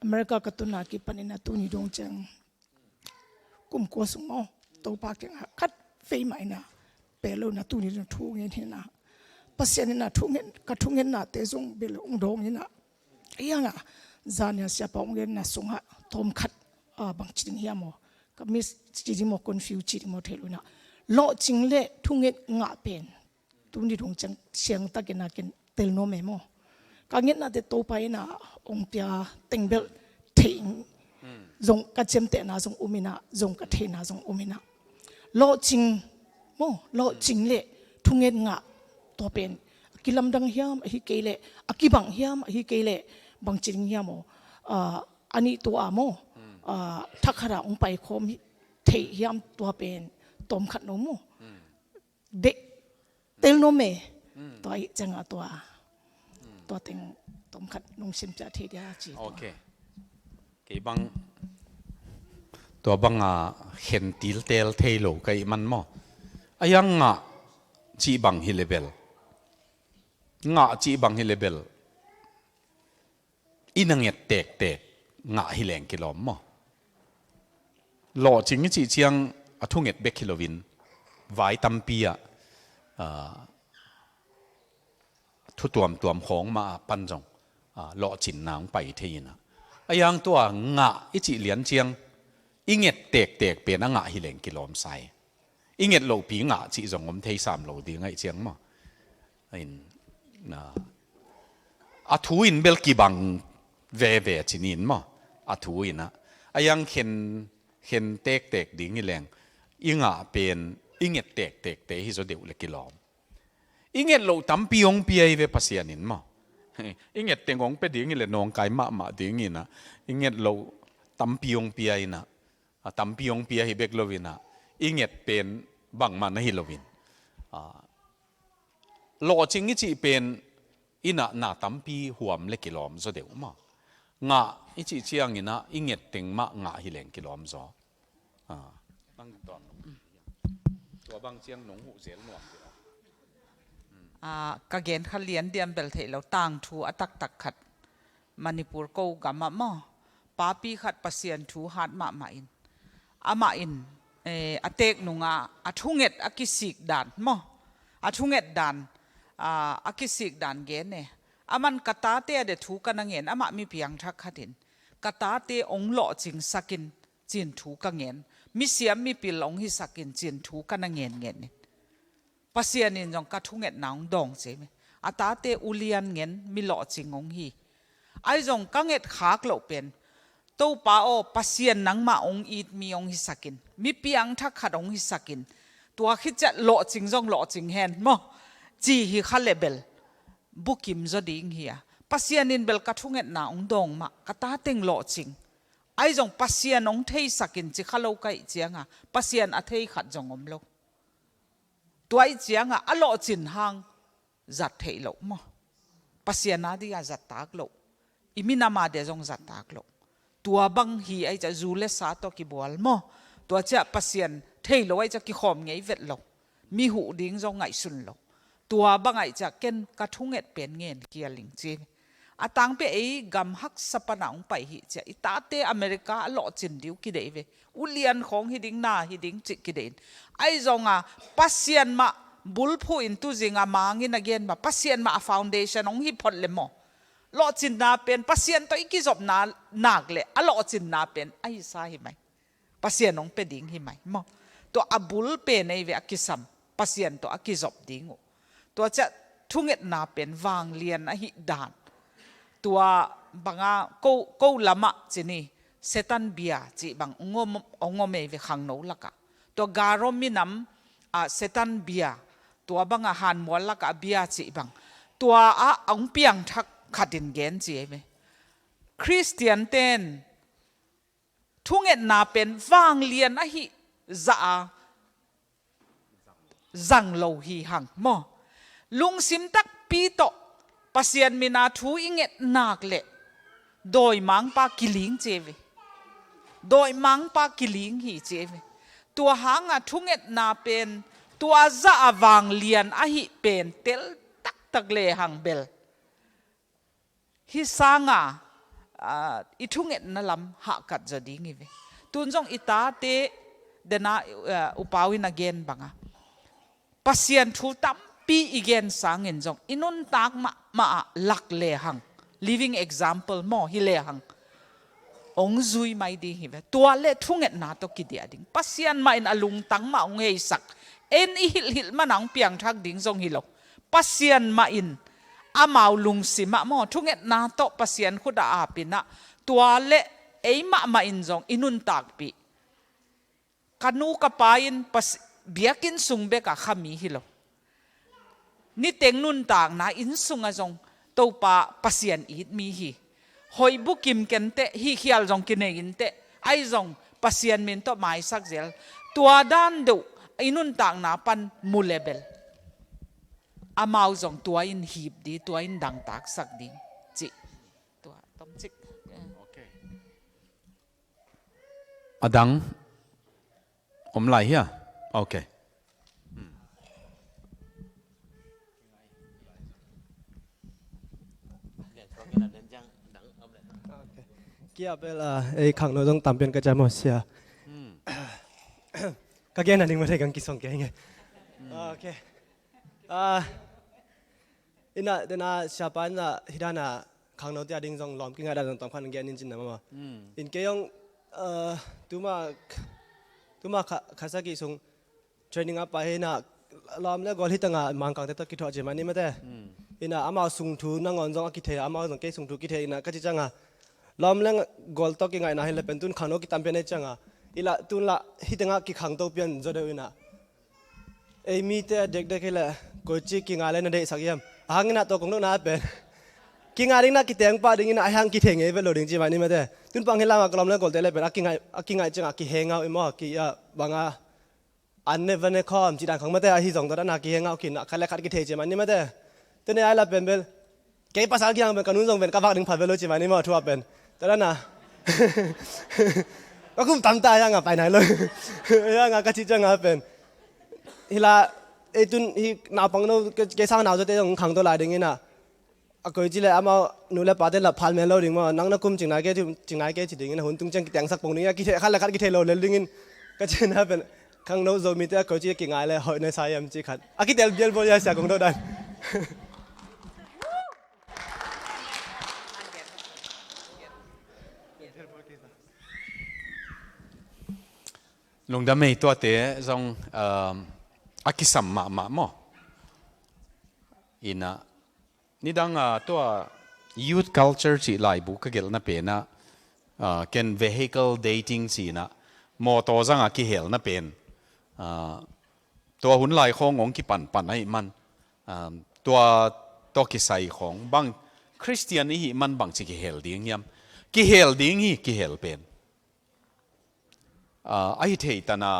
America ka tu na ki panina tu ni dong chang kum ko sung mo to pa ke khat fei mai na pelo na tu ni thu ngen hin na pasien na tungen na te jong bil ong dong ni na ayanga zania sia pa ongen na sung ha tom khat bang chin hiam mo ka mis chi mo confuse chi mo thelu na lo ching le thunget nga pen tuni rong chang siang ta ke na ken tel no me mo ka nget na te to pai na ong pia tengbel theing zong ka chem te na zong umina zong ka the na zong umina lo ching le thunget nga to pen kilam dang hiam hi ke le akibang hiam hi ke le bang ching hiam mo ani to amo thakhara ong pai khom the hiam to pen tom khat no mo de tel no me toy changa to teng tom khat nong sim cha the dia chi okay ke bang to bang hen til tel thelo kai man mo ayang nga chi bang hi level nga chi bang hi level inanget tek nga hi leng kilom mo lo ching chi chiang athunget be kilovin vai tampia thu tuam khong ma panjong lo chin nang pai theina ayang to nga ichi lian chiang inget tek pe na nga hi leng kilom sai inget lo pi nga chi jong om thei sam lo di ngai chiang ma in na athu in bel ki bang ve chinin ma athu ina ayang เห็นเตกเตกดิ่งนี่แรงอิงอ่ะเป็นอิงเงเตกเตกเตฮิโซเดียวเล็กกิลอมอิงเงโลตั้มปีองปีไอเวปัสยานินมาอิงเงเต็งของเป็ดดิ่งนี่เลยน้องไก่มาดิ่งนี่นะอิงเงโลตั้มปีองปีไอนะตั้มปีองปีไอเบกโลวินะอิงเงเป็นบังมันนะฮิโลวินโลจริงนี่จีเป็นอินะหน้าตั้มปีหัวมเล็กกิลอมโซเดียวมางาอิจิเชียงนี่นะอิงเงเต็งมางาฮิเลงกิลอมโซตั้งตอนตัวบางเชียงหนงหูเสียหนวกกะเกณฑ์ขเลียนเดียมเบลเทเราต่างทูอตักตักขัดมณิปุรกูกามะมอปาปีขัดปะเซียนทูหาดมาอินมาอินอเตกนุงอาทุงเอ็ดอากิสิกดานมออาทุงเอ็ดดานอากิสิกดานเกณฑ์เนี่ยมันกตาเตเดทูกันนังเงินมามีเพียงทักขัดินกตาเตองหล่อจิงสักินจินทูกันเงินมิเสียมมีปีหลงฮิสักินจินทูกันนังเงินเงินปัสยานินจงกัดทุงเอ็ดนางดองเจมอาตาเตอุเลียนเงินมีหล่อจิงงฮีไอจงกังเอ็ดขากเหล่าเป็นตู้ป้าโอปัสยานนังมาองอีดมีองฮิสักินมีเพียงทักขัดองฮิสักินตัวคิดจะหล่อจิงจงหล่อจิงเห็นมั้งจีฮิขัดเลเบลบุกิมจะดิ่งเฮียปัสยานินเบลกัดทุงเอ็ดนางดองมากตาเต็งหล่อจิงไอจงปัสยานองเทสักินจิขัดโลกไกเจียงปัสยานอเทขัดจงอมโลตัวไอ้เจียงอโลจินหางจัดเทโลมั้งปัสยานาดีอาจัดตากโลอิมินามาเดจงจัดตากโลตัวบังฮีไอจะจูเลสาตกิบวลมั้งตัวเจ้าปัสยานเทโลไอจะกิขอมไงเวทโลมีหูดิ้งจงไงสุนโลตัวบังไอจะเก่นกระทุงเอ็ดเป็นเงินเกียลิงจีอาตังเปไอกำฮักสปนังไปฮิเจ้าอิตาเตอเมริกาอโลจินดิวกิเดเวอุเลียนของฮิดิ้งนาฮิดิ้งจิกิเดนไอจงปัสยานมาบุลพูอินตุจิงมางินเกนมาปัสยานมาฟาวเดชันองฮิพอดเลมโลจินนาเป็นปัสยานตัวอีกิจบนานักเลอโลจินนาเป็นไอซาฮิไหมปัสยานองเป็นดิ้งฮิไหมมตัวอบุลเป็นไอเวอกิสัมปัสยานตัวอกิจบดิ้งตัวจะทุ่งเอ็ดนาเป็นวางเลียนอหิดานตัวบางกูลามะจีนี่เซตันเบียจีบางองเมเวขังโนลักะตัวการอมินัมเซตันเบียตัวบางหันมวลลักะเบียจีบางตัวองเปียงทักขัดินเกนจีเวคริสเตียนเตนทุ่งเอ็ดนาเป็นวางเลียนอหิจังโลหีหังมอลุงซิมตักปีโตปัสยานมีนาทูอิงเอ็ดนักเละโดยมังปากิลิงเจวโดยมังปากิลิงฮีเจวตัวหางทุ่งเอ็ดนาเป็นตัวจะวางเลียนอหิเป็นเตลตักเลหังเบลฮิสังอิทุ่งเอ็ดนั่นลำหักกัดจะดิ้งเวตุนจงอิตาเตเดนาอุปาวินาเกนบังปัสยานทูตัมปีอีเกนสังเงินจงอินุนตากมาลักเลหัง living example มอฮิเลหังองซุยไม่ดีฮิเวตัวเล่ทุ่งเอ็ดนาตกิเดียดิ้งปัสยานมาอินอลุงตังมาองเฮสักเอ็นอิหิลมานังเปียงทักดิ้งจงฮิโลปัสยานมาอินอามาลุงสิมะมอทุ่งเอ็ดนาโตปัสยานขุดอาปินะตัวเล่เอมาอินจงอินุนตากปีกันูกปายินปัสเบียกินสุงเบกะขมีฮิโลนี่เต็งนุนต่างนะอินสุงอาจงตัวปาปัสยันอีดมีฮีหอยบุกิมกันเตฮีเขียลจงกินเองเตไอจงปัสยันมินตัวไม้สักเจลตัวด้านดูอินุนต่างนะปันมูเลเบลอามาจงตัวอินฮีบดีตัวอินดังตากสักดีจิตัวต้มจิกอดังอมไหลเฮียโอเคเกี่ยวกับไอ้ขังโนต้องตามเป็นกระจายหมดเสียก็แค่นั้นเองไม่ได้กันกินสองแกงไงโอเคอินะเดน่าชาปันน่ะฮิดาน่ะขังโนที่อดิ้งจงล้อมกินอะไรจงตามพันแกนินจินนะมาอินเกยองตัวมาข้าศึกส่งเทรนนิ่งอัพไปให้น่ะล้อมแล้วก็ที่ตั้งมังกังแต่ตัวกิจวัตรเจมันนี่ไม่ได้อินะอามาส่งทูนั่งงอนจงกิเทอามาจงเกยส่งทูกิเทอินะก็จะจังล้อมแล้วกอลตัวกินไงนะให้เล็บเป็นตุนขังโนกิตามเป็นไอ้จัง อีละตุนละฮิตงะกิขังโตเปียนจอเดวินะเอมีเตเด็กๆเลยกูจีกิงอะไรนั่นเด็กสักยามหางนะตัวของโนนาเป็นกิงอะไรนะกิเตงป้าดิ้งนะหางกิเทงเอเวลโลดิ้งจีมันนี่มาเด้ตุนปังเฮลังกลมเล่นกอลเตเลยเป็นกิงไงจังกิเฮงเอาเอ็มอ่ะกิบางอันเนวันเนคอมจีดังขังมาเด้ฮิจงตัวนั้นกิเฮงเอากินขัดเล็กขัดกิเทจีมันนี่มาเด้ตัวนี้ไอ้ละเป็นเบลเก็บภาษากี่อย่างเป็นการนุ่งทรงเป็นกบฏดึงผ่านเวลจีมันนี่มาทั่วเป็นตัวนั้นนะก็คุ้มตามตายังไปไหนเลยยังก็ชี้จังเป็นฮิลาไอ้ตุนฮินาปังโนเกสร้างนาจะเตะของขังตัวลายดิ้งนะก็จีเลยอามาหนูเลยปาเตละพันเมลดิ้งมานั่งนักคุ้มจิงนายเกจิงนายเกจิดิ้งนะหุ่นตุ้งจังกิแตงสักปงนี้กิเทขัดละขัดกิเทโลเลยดิ้งก็จีน่าเป็นขังโนโซมิเตก็จีกิงไงเลยหอยในสายมจีขัดกิเทลเบียลบอลยาเสียของโดดันลงดำไม่ตัวเตะจงอากิสัมมาหม้ออินะนี่ดังตัว youth culture จีไลบุกเกลน่ะเป็นนะเกัน vehicle dating จีนะมอตัวจังอากิเฮลน่ะเป็นตัวหุ่นไหลขององค์กิปันให้มันตัวกิใส่ของบางคริสเตียนนี่มันบางจีกิเฮลดิ้งยำกิเฮลดิ้งฮีกิเฮลเป็นไอ้เทตนา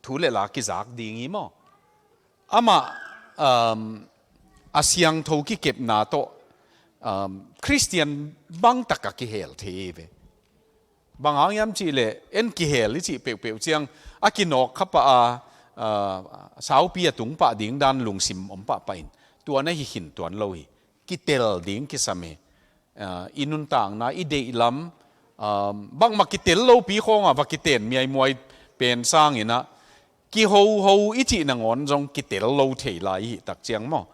ทุเลลากิจากดีงี้มั้งอามาอาเซียงทูกิเก็บนาโตคริสเตียนบางตะกะกิเฮลเทเวบางอย่างจีเลเอ็นกิเฮลลิจิเปียวเจียงอากินอกขับปะสาวปีตุงปะดิ้งดันลุงซิมอมปะไปตัวนั้นหินตัวนั้นเลยกิเตลดิ้งกิสเมอินุนต่างนะอีเดอิลัมบางมากิเตลโลปีคงบักกิเตนมีไอมวยเป็นสร้างอินะกิโฮอิจินังอนจงกิเตลโลเทลายตักเจียงมั้ง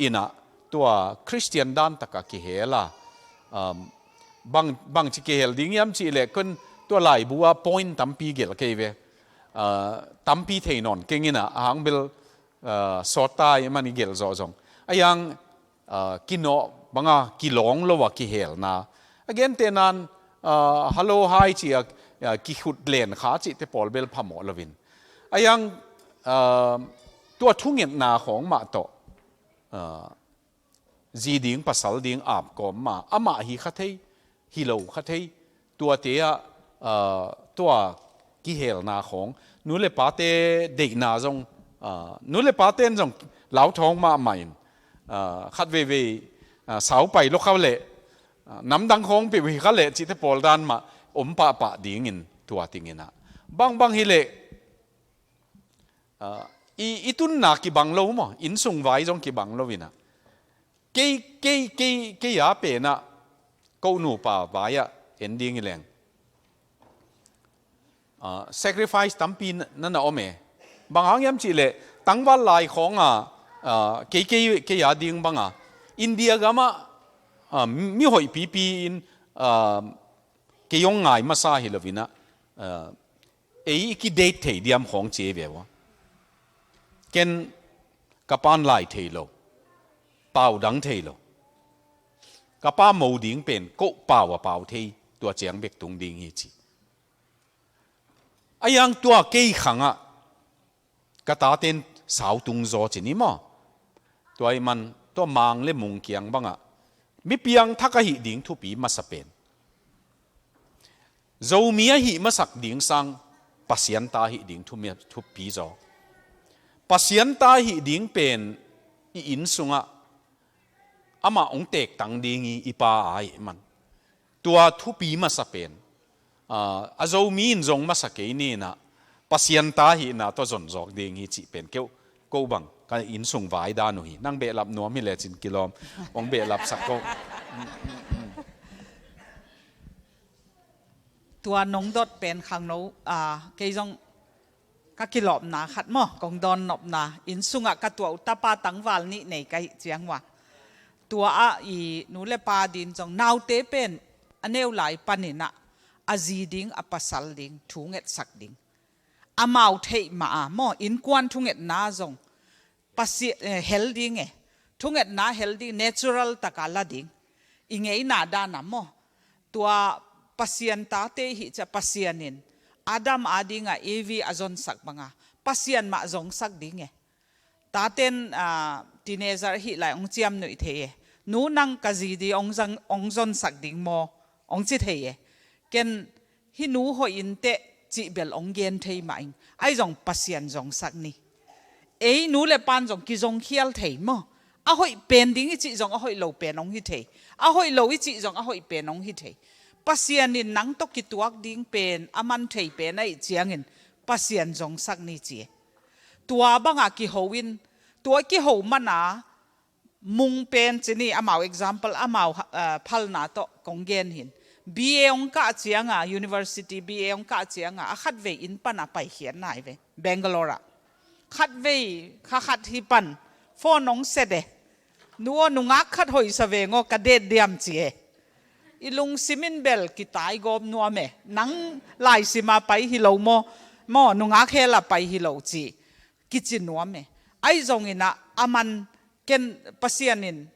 อินะตัวคริสเตียนด้านตะกะกิเฮล่ะบางจิกิเฮลดิ้งยามจีเล็กคนตัวไหลบัว point ตั้มปีเกลเกเวตั้มปีเทนอนเก่งอินะหางเบลสอดตายมันเกลจอจงไอยังกินโนบางกิหลงโลวะกิเฮลนะagain เตนันฮัลโหลไฮจีกิขุดเลนขาจิเตปอลเบลพามอลวินไอยังตัวทุ่งเงินนาของมาโตจีดิ้งปัสสาวะดิ้งอาบกอมมาอามาฮีขัดเทฮิโลขัดเทตัวเตียตัวกิเฮลนาของนู้นเลยปาเตเด็กนาจงนู้นเลยปาเตนจงเหลาท้องมาใหม่ขัดเวสาวไปลูกเขาเละน้ำดังคงไปวิคัลเลจิตปอลดันมาอมปะดิ้งินตัวติงินะบางฮิเลอีตุนนักกิบังโลมั้งอินสุงไว้จงกิบังโลวินะเกยาเป็นนะกูนูป่าไว้อะเอ็นดิ้งแรงsacrifice ตั้มปีนั่นน่ะโอเมบางครั้งยามจีเลตั้งวันลายของเกยาดิ้งบางอินเดียก็มามีหอยปีอินเกี่ยงง่ายมาซาฮิลวินะกิเดทเทียมของเจเววะเกนกับปานไลเทโลเป่าดังเทโลกับป้าโมดิ้งเป็นก็เป่าเทตัวเจียงเบกตุงดิ้งฮีจีไอ้ยังตัวเกี่ยขังกตาเต็นสาวตุงโจจินี่มั้งตัวไอ้มันตัวมังเล่มุงเกียงบ้างมีเพียงทักหิดิ้งทุปีมาสเปนโจมีหิมาสักดิ้งสังปัสยันตาหิดิ้งทุปีจอปัสยันตาหิดิ้งเป็นอินสุงอามาองเตกตังดิ้งอีปาไอมันตัวทุปีมาสเปนโจมีอินจงมาสักเกนี่นะปัสยันตาหินะตัวจนจอกดิ้งหิจิเป็นเกี่ยวกูบังกันอินส่งไว้ด้านหนุ่ยนั่งเบลับนัวมิเลจินกิโลมองเบลับสักก็ตัวนงดดเป็นขังโนเกยงก็กิโลมนาขัดมั้งกองดอนนบนาอินสุงกับตัวอุตปาตังวาลนี่ในไกเจียงว่าตัวอีนูเลปาดินจงนาวเตเป็นอันเนวไหลปานินะอาจีดิงอปัสสัลดิงทุงเอ็ดสักดิงอามาเทมามั้งอินกวนทุงเอ็ดนาจงปัสเฮลดิ้งทุกเอ็ดน่าเฮลดิ้งเนเชอรัลตะกาลดิ้งอิงไงน่าด้านน่ะมั้งตัวปัสยันตาเตหิจะปัสยันิน Adam adinga evi azon sak banga pasian ma zong sak dinge taten teenager hi lai ong chiam noi the nu nang kazi di ong zon sak ding mo ong chi the ken hi nu ho in te chi bel ong gen thei ma ing ai zong pasian zong sak ni ei nu le pan zong ki zong khial thei mo a hoi pen ding chi zong a hoi lo pen ong hi thei a hoi lo chi zong a hoi pen ong hi thei pasian in nang to ki tuak ding pen aman thei pen ai chiangin pasian zong sak ni chi tua banga ki hoin tua ki ho mana mung pen chini amao example amao phalna to konggen hin BA ong ka chianga university BA ong ka chianga a khat ve in pana pai hian nai ve Bangalore khat ve khat hi pan phone ong sede nuo nunga khat hoi sa ve ngo ka de diam chi ilung simin bel ki tai gom nuo me nang lai sima pai hi lo mo nunga khela pai hi lo chi kichin nuo me ai zong ina aman ken pasianin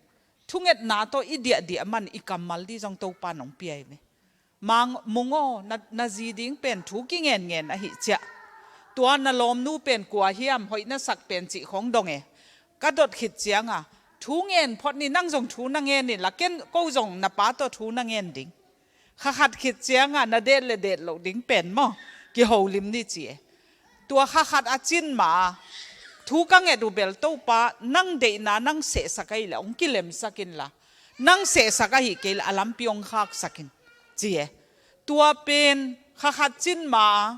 thunget na to idia di aman ikamal di jong to panong piai me mang mungo na ji ding pen thu ki ngen a hi cha tua na lom nu pen kwa hiam hoi na sak pen chi khong dong e ka dot khit chianga thu ngen phot ni nang jong thu na ngen ni la ken ko jong na pa to thu na ngen ding khat khit chianga na de le de lo ding pen mo ki ho lim ni chi tua khat a chin ma thu ka nge du bel to pa nang de na nang se sakai la ong kilem sakin la nang se sakai ke la alam piong khak sakin chi tua pen khat chin ma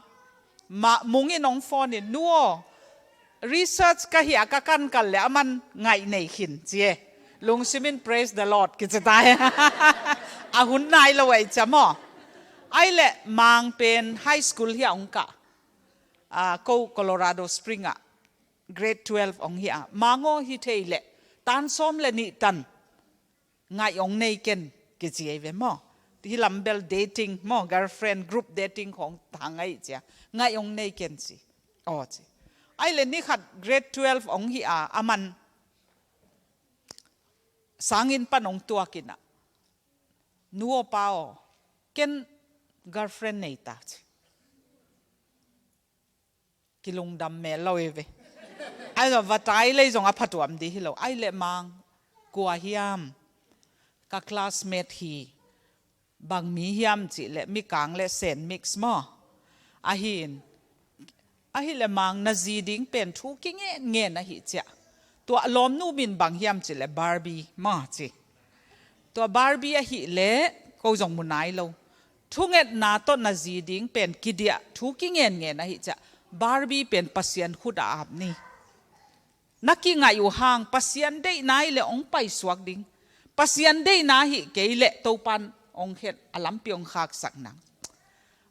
mungi nong phone ni nuo research ka hi aka kan kal le aman ngai nei khin chi lung simin praise the lord ki chatai a hun nai lo wai chamo ai le mang pen high school hi ong ka ko Colorado Spring grade 12 ong hi mango hi theile tan som le ni tan ngai ong nei ken ki chi ve mo ti lambel dating mo girlfriend group dating khong thangai cha ngai ong nei ken chi o chi ai le ni khat grade 12 ong hi aman sangin panong tua kina nuo pao ken girlfriend nei ta chi kilung dam me loeve ai lo vatai le jong a phatuam di hi lo ai le mang kwa hiam ka classmate hi bang mi hiam chi le mi kang le sen mix mo a hin a hi le mang na ji ding pen thu ki nge na hi cha to lom nu bin bang hiam chi le Barbie ma chi to Barbie a hi le ko jong munai lo thu nget na to na ji ding pen kidia thu ki nge na hi cha Barbie pen pasian khuda ap ni naki ngai u hang pasian dei nai le ong pai suak ding pasian dei na hi ke le to pan ong het alam piong khak sak nang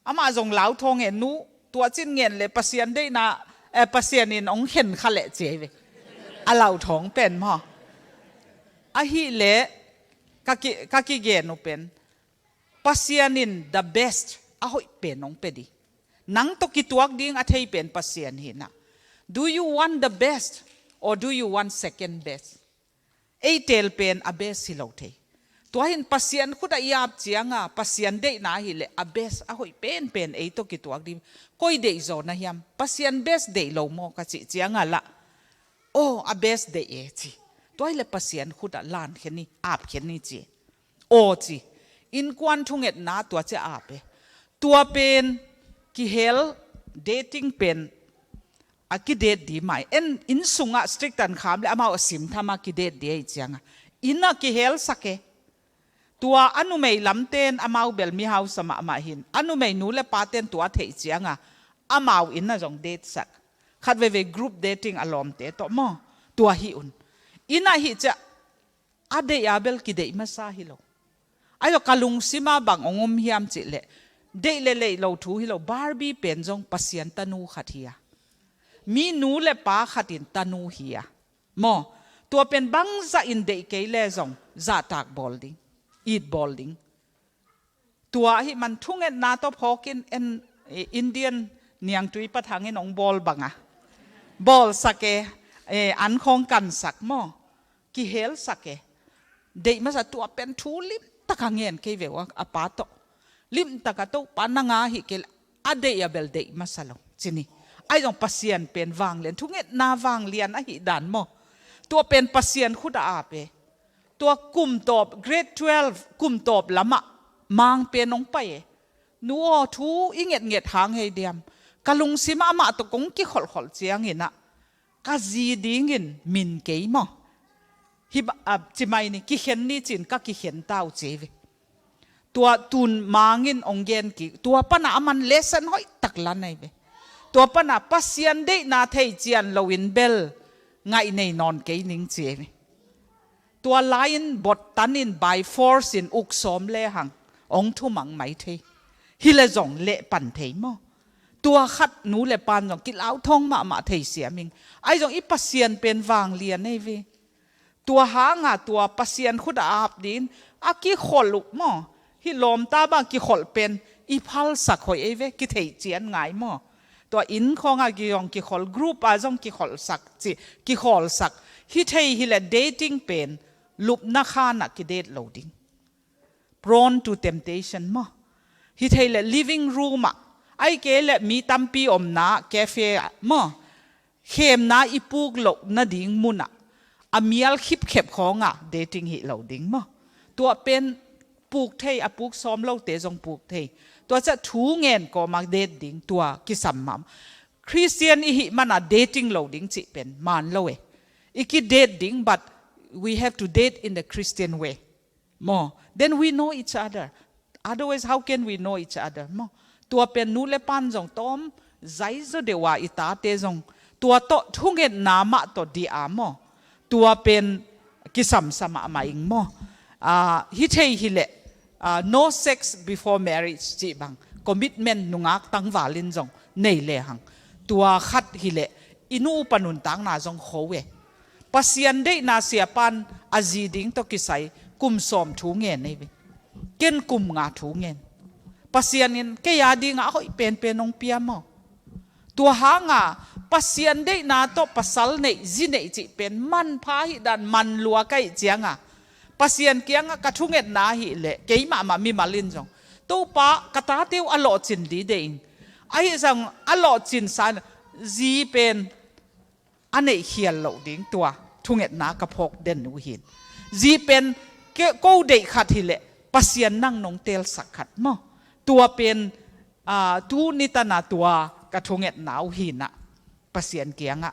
ama jong lau thong e nu tua chin ngen le pasian dei na pasian in ong hen khale cheve alau thong pen mo a hi le kaki ge no pen pasian in the best a hoi pen ong pedi nang to ki tuak ding a thei pen pasian hi na do you want the best or do you want second best ei tel pen a best si lo thei to hin pasian khuda yap chianga pasian de na hi le a best a hoi pen ei to ki tuak dim koi de zo na hiam pasian best de lo mo ka chi chianga la oh a best de e chi to le pasian khuda lan kheni ap kheni chi o chi in kwan thunget na to che ape tua pen ki hel dating pen aki date di mai en in sunga strict an kham le ama sim thama ki date di ai changa ina ki hel sake tua anu mei lamten amau bel mi house sama ma hin anu mei nu le paten tua thei changa amau ina jong date sak khat ve group dating alom te to mo tua hi un ina hi cha ade ya bel ki de ma sa hi lo ayo kalung sima bang ongom hiam chi le de le lo thu hi lo Barbie pen jong pasian tanu khathia mi nu le pa khatin tanu hiya mo tua pen bang za in de ke le jong za tak bolding eat bolding tua hi man thunget na to phokin en Indian niang tui pathangin ong bol banga bol sake an khong kan sak mo ki hel sake de ma sa tua pen thu lim takangen ke vewa apato lim takato pananga hi ke a de ya bel de masalo chini ai jong pasien pen wang len thunget na wang lian a hi dan mo tua pen pasien khuda a pe tua kum top grade 12 kum top lama mang pen nong pa e nuo thu inget nget hang hei diam kalung sima ma to kong ki khol khol chiang ina ka zi ding in min ke mo hi chi mai ni ki khen ni chin ka ki khen tau chewe tua tun mangin ongen ki tua pana aman lesson hoi takla nei be tua pana pasien de na thei chian loin bel ngai nei non ke ning chewe tua lion bot tanin by force in uk som le hang ong thu mang mai thei hi le zong le pan thei mo tua khát nú le pan jong kí lão thong mà thầy xia mình ai jong i pasien pen vàng liền này về tua há ngà tua pasien khut áp din a kí khol lục mo hi lom ta ba kí khol pen i phal sak hoi ấy về kí thầy chian ngái mo tua in khong a kí jong kí khol group a jong kí khol sak chi kí khol sak hi thầy hi le dating pen lup na kha na kí date loading prone to temptation mo hi thầy le living room à ai kể là mi tampi om na cafe mo khem na ipuk lo na ding muna amial khip khep khonga dating hi lo ding mo tua pen puk thei apuk som lo te jong puk thei tua cha thu ngen ko mak date ding tua ki sammam Christian hi mana dating lo ding chi pen man lo e iki date ding but we have to date in the Christian way mo then we know each other otherwise how can we know each other mo tua pen nu le pan jong tom zai zo dewa ita te jong tua to thunget na ma to di amo tua pen kisam sama ma ing mo hi thei hi le no sex before marriage chi bang commitment nungak tang walin jong nei le hang tua khat hi le inu panun tang na jong khowe pasien de na sia pan azi ding to kisai kum som thu nge nei be ken kum nga thu ngen pasien in ke ya ding a hoi pen pen ong pia mo tua ha nga pasien de na to pasal nei zi nei chi pen man pha hi dan man lua kai chianga pasien kiang ka thunget na hi le ke ma mi malin jong to pa kata teu a lo chin di de in ai jang a lo chin san zi pen anei hial lo ding tua thunget na ka phok den nu hin zi pen ke ko de khat hi le pasien nang nong tel sakhat mo tua pen tu nitana tua kathunget nau hina pasien kianga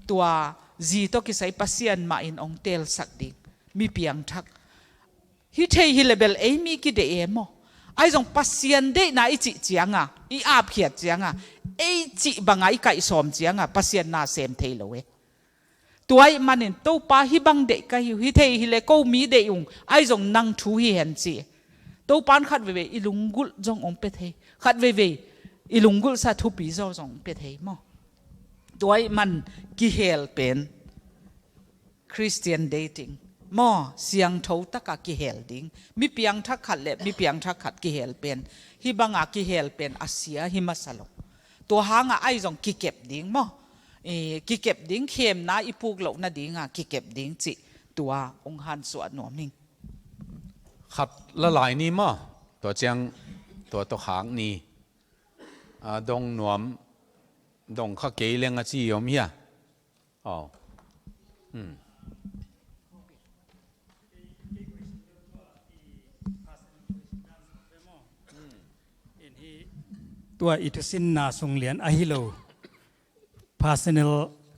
tua zi to kisai pasien ma in ong tel sak ding mi piang thak hi thei hi level ei mi ki de emo ai jong pasien de na i chi chianga i ap khiat chianga ei chi bangai kai som chianga pasien na sem thei lowe tuai manin to pa hi bang de ka hi thei hi le ko mi de ung ai jong nang thu hi hen chi to pan khat ve ilungul jong ong pe thei khat ve ilungul sa thu pi zo jong pe thei mo tuai man ki hel pen Christian dating mo siang tho taka ki hel ding mi piang thak khat le mi piang thak khat ki hel pen hi banga ki hel pen asia hi masalo to hanga ai jong ki kep ding mo ki kep ding khem na ipuk lo na dinga ki kep ding chi tua ong han so no mingขัดละลายนี่มั้งตัวเจียงตัวหางนี่ดงหนวมดงข้าเกลียงอาจียมเฮียอ๋อตัวอิทุสินนาสงเลียนอหิโล personal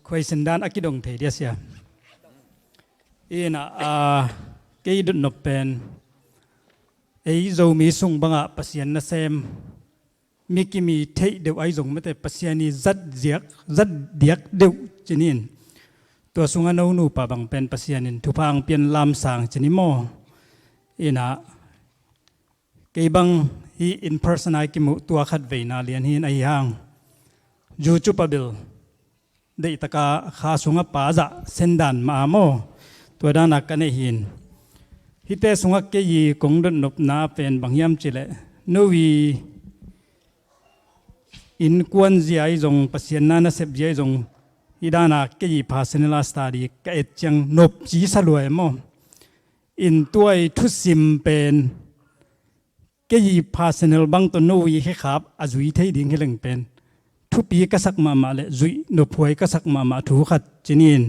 question ด้านอกิดงเทเดียเสียนะเกยดุนนบเป็นไอ้โจมีส่งบังอ่ะปัสยานนะเซมมีกิมีเทเดียวไอ้ส่งไม่แต่ปัสยานีจัดเดียกเดียวจีนินตัวส่งอันนู้นป่าบังเป็นปัสยานินทุพังเปลี่ยนลำสางจีนิโมนะเกยบังฮีอินเพอร์ซอนไอกิมุตัวขัดเวนาเลียนฮีนไอ้ห่างจูจูปะบิลได้ตะกาขาส่งอ่ะป่าจะเส้นดันมาโมตัวด้านนักกันหินฮิเตสงเกยีกงดนบนาเป็นบางยามจิเลนวีอินกวนจีไอจงปัสยานานาเสพจีไอจงฮิดานาเกยีพาสเนลาสตาดีกเอจังนบจีสลวยมออินตัวทุสิมเป็นเก cái gì personal bang tuần nô vì cái khắp à duy thấy điên cái lần pen thu pi cái sắc mà lệ duy nộp huay cái sắc mà thu khát chỉ nín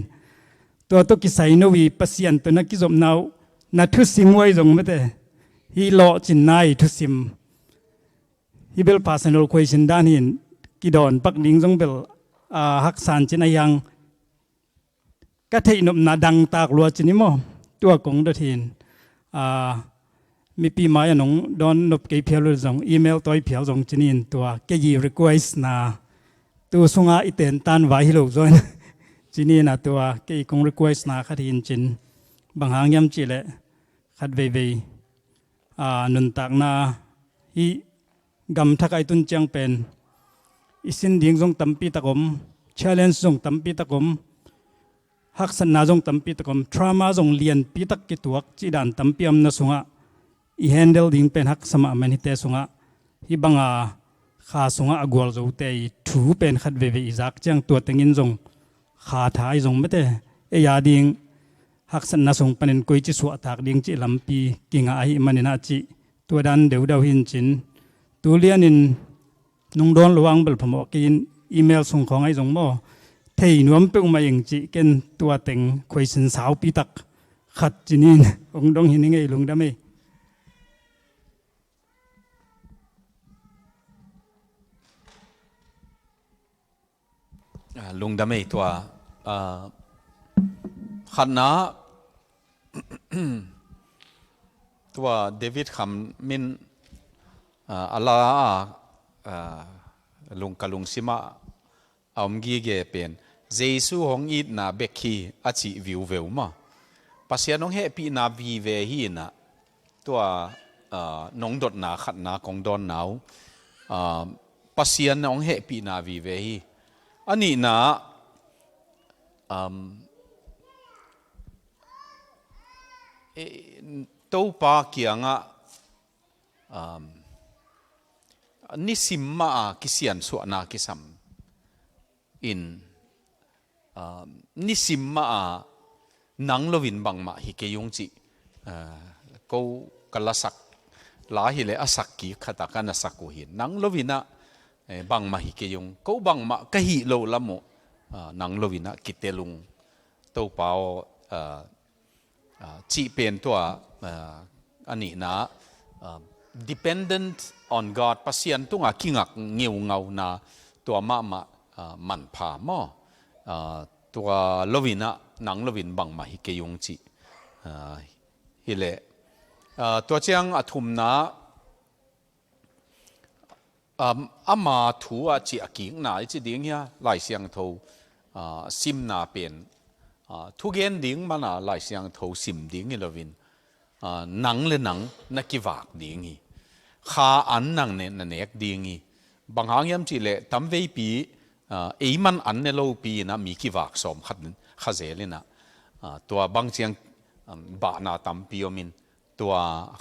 ตัวตัวกิสัยนวีปัสยันตัวนักกิจมนาวนัทุสิมไว้จงไม่ได้ฮีโลจินนายทุสิมฮีเบลพาสนอลคุยชินด้านหินกิดอนปักลิงจงเบลฮักสานจินายังก็เทนบนาดังตากลัวจินิโมตัวกงดทินมีปีมาอย่างน้องดอนนบเกี่ยวเรื่องจงอีเมลตัวเพียวจงจินินตัวเกี่ย request นาตัวสุงาอิเตนตันไว้ฮิโลจอยจีนี่นะตัวเกี่ยกง request นาขัดหินจินบางหางยำจีเละขัดเวนุนตักนาฮีกำทักไอตุนจังเป็นอิสินดิ่งจงตั้มปีตะกม challenge จงตั้มปีตะกมฮักษณะจงตั้มปีตะกม trauma จงเลียนปีตักกิตัวจีดันตั้มปีอำนาสุงะอี handle ดิ่งเป็นฮักสมามันฮิเตสุงะฮีบังขาสุงะอกวลโจเตยถูเป็นขัดเวอิจักจังตัวเต็งินจงขาท้ายจงไม่ได้ยาดิ่งฮักษณะส่งปนินกุยจิสวะตากดิ่งจิลำปีกิงอาหิมันนาจิตัวดันเดือดหินจินตัวเลียนินนุ่งโดนระวังเบลพมอกินอีเมลส่งของไอ้จงโมเทยนวมเปงมาอย่างจิเกนตัวเต็งคุยสินสาวปีตักขัดจินินองดงหินไงลุงดำไมลุงดำไม่ตัวขันนะตัวเดวิดคำมินอัลลาลุงกะลุงซิมาเอามกีเกเป็นเจสูของอีดนาเบกคีอาชีวิวเวลมาปัสยานองเฮปีนาวีเวฮีนะตัวน้องดดนาขัดนากองดอนหนาวปัสยานองเฮปีนาวีเวฮีอันนี้นะตัวปาเกียงนิสิมมากิเซียนส่วนนากิสัมอินนิสิมมานังลวินบังมาฮิเกยงจิกูกัลสักลาฮิเลอสักกีขัดกันสักกูหินนังลวินะบังมาฮิเกยงกูบังมากะฮิโลละโมนังลวินะกิเตลุงตัวเปาจีเป็นตัวอันนี้นะ dependent on God ปัสยันตุงกิงักเงียวเงานาตัวมามันพามอตัวลวินะนังลวินบังมาฮิเกยงจีฮิเลตัวเจียงอธุมนะอามาถูอาจีอกิงนาจีดิ้งเฮียหลายเสียงโทซิมนาเป็นทุกเย็นดิ้งมันหลายเสียงโทซิมดิ้งฮิลวินหนังเลยหนังนักกิวากดิ้งฮีข้าอันหนังเนี่ยนั่นเอกดิ้งฮีบางครั้งยามจีเล่ตั้มเวปีมันอันเนี่ยเราปีนะมีกิวากสมขัดเจเลยนะตัวบางเสียงบานาตั้มปีอมินตัว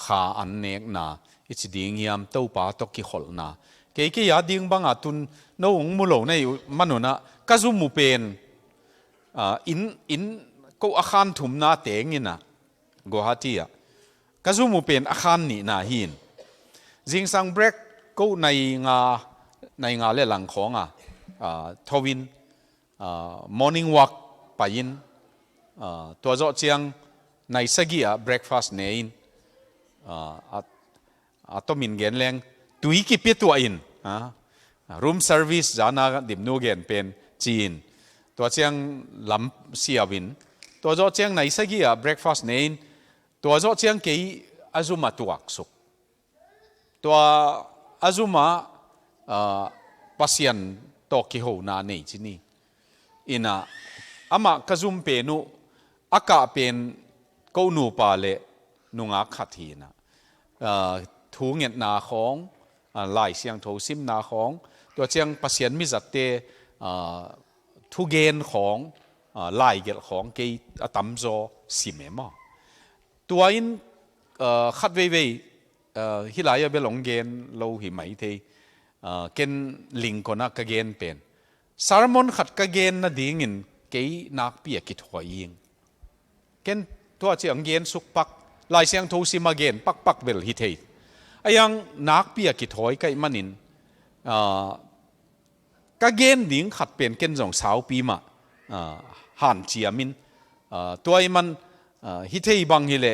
ข้าอันเนี่ยนะอิจดิ้งยามเต้าป่าตกกิขลนะเกี่ยยาดิ้งบางตุนน้องมุโลในมันนู่นนะก็ซุมุเป็นอินก็อาคารถุมนาเตงนี่นะกัวฮัตีอ่ะก็ซุมุเป็นอาคารนี่นะหินจิงสังเบรกก็ในงาเล่หลังของทวินmorning walk ไปยินตัวเจ้าเจียงในสกีbreakfast เนี่ยต้องมีเงินแรงตุยกิเปียตัวอินroom service จานาดิมนูเกนเป็นจีนตัวเจียงลำเสียวินตัวเจ้าเจียงในสกีbreakfast เนี่ยตัวเจ้าเจียงกี่อาจุมาตัวสุกตัวอาจุมาปัสยันตกิโหนาในที่นี่อินะอามาขจุมเปนุอากาเป็นกูนูปาเลนุงาขัดทีนะทูเงินนาของหลายเสียงโทซิมนาของตัวเชียงปัสยันมิจัดเตทุเกนของหลายเกลของเกยตั้มโจสิเมมาตัวอินขัดเว่ยฮิลายเบลงเกนเราหิมายเทเกนลิงคนนักเกนเป็นสารมอนขัดกเกนน่ะดิ่งินเกยนักเปียกิดหัวยิงเกนตัวเชียงเกนสุกปักลายเสียงโทซิมาเกนปักเบลฮิเท ยังนักเปียกิถอยไก่มันินก็เกณฑ์ดิ้งขัดเป็นเกณฑ์สองสาวปีมาหันเจียมินตัวมันฮิตให้บังฮิเล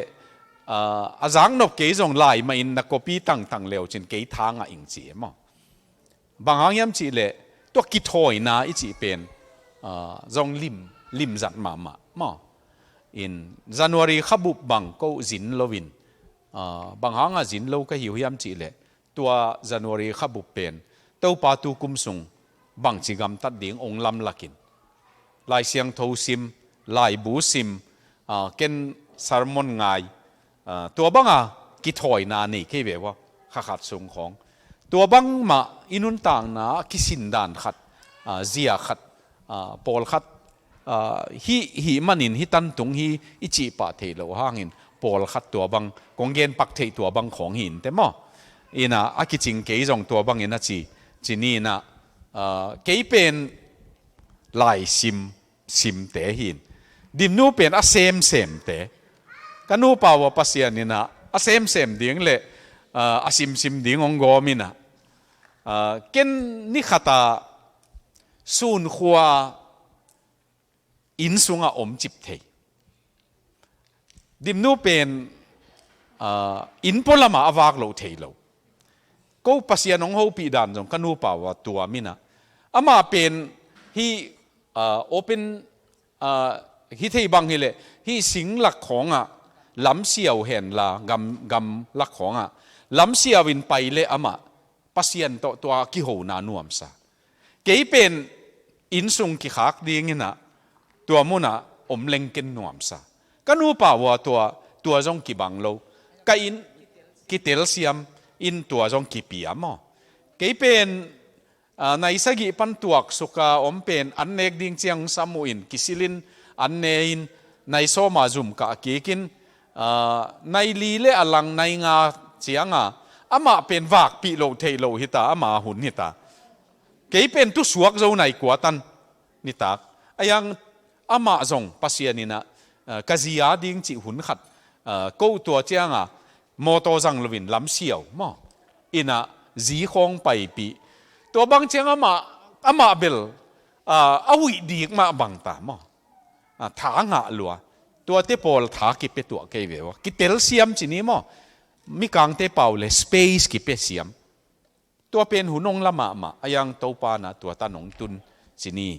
อาจังนบเกยสองลายมาอินนักปีตั้งเลวจนเกยทางอิงเจียมั้งบางครั้งยามจีเลตัวกิถอยนะอิจีเป็นจงลิมจัดมามั้งอินจันวารีขบุบบังก็จินโลวินบางครั้งจินโลก็หิวยามจีเลตัวจันวารีขบุบเป็นเต้าปาตูกุมสุงบังจิกรรมตัดดิ่งองลำลักินลายเสียงทูซิมลายบูซิมเกนสารมอนไงตัวบังกิถอยนานี่คือแบบว่าขัดสูงของตัวบังมาอินุนต่างนะกิสินดานขัดเจียขัดปอลขัดฮิมันอินฮิตันตุงฮิอิจิปะเทโลห่างอินปอลขัดตัวบังกงเกนปักเทตัวบังของหินแต่หม้ออินะอากิจิงเกยจงตัวบังอินะจีนี่นะเกยเป็นลายซิมเตหินดิมนูเป็นอาเซมเตกันนูป่าวปัสยานี่นะอาเซมดิ่งเลยอาซิมดิ่งองกอมินะเกนนิขตาสูนขัวอินสุงอมจิบเทดิมนูเป็นอินพลมาอวากโลเทโลก็ปัสยานองหูปีดันจงกันนูป่าวตัวมินะอามาเป็นฮีโอเป็นฮิตให้บังฮิเลฮีสิงหลักของล้ำเสียวเห็นละกำหลักของล้ำเสียวินไปเลยอามาปัสยานตัวกิโหนานวมซะเกยเป็นอินสุงกิขากดีงี้นะตัวมุนะอมเล็งกินนวมซะก็นูป่าวตัวจงกิบังโลก็อินกิเตลเซียมอินตัวจงกิปียมอเกยเป็นในสกิปันตัวสุกาอมเป็นอันเนกดิ่งเจียงสามุอินกิสิลินอันเนอินในโซมาจุมกะกีกินในลีเลอลังในงาเจียงอามาเป็นวากปีโลเทโลหิตาอามาหุนหิตาเกยเป็นตุสวกเจ้าในกวตันนิตายังอามาจงปัสยานินะกะจียาดิ่งจิหุนขัดกู้ตัวเจียงโมโตจังลวินลำเสียวมออินะจีคงไปปีตัวบางเชียงอามาเบลอาวิดีกมาบางตามถางะลัวตัวเตปอลถากิเปตัวเกยเววกิเตลเซียมจีนี้มอมีกางเตเปาเลยสเปซกิเปเซียมตัวเป็นหุนงละมายังโตปานะตัวตานงตุนจีนี้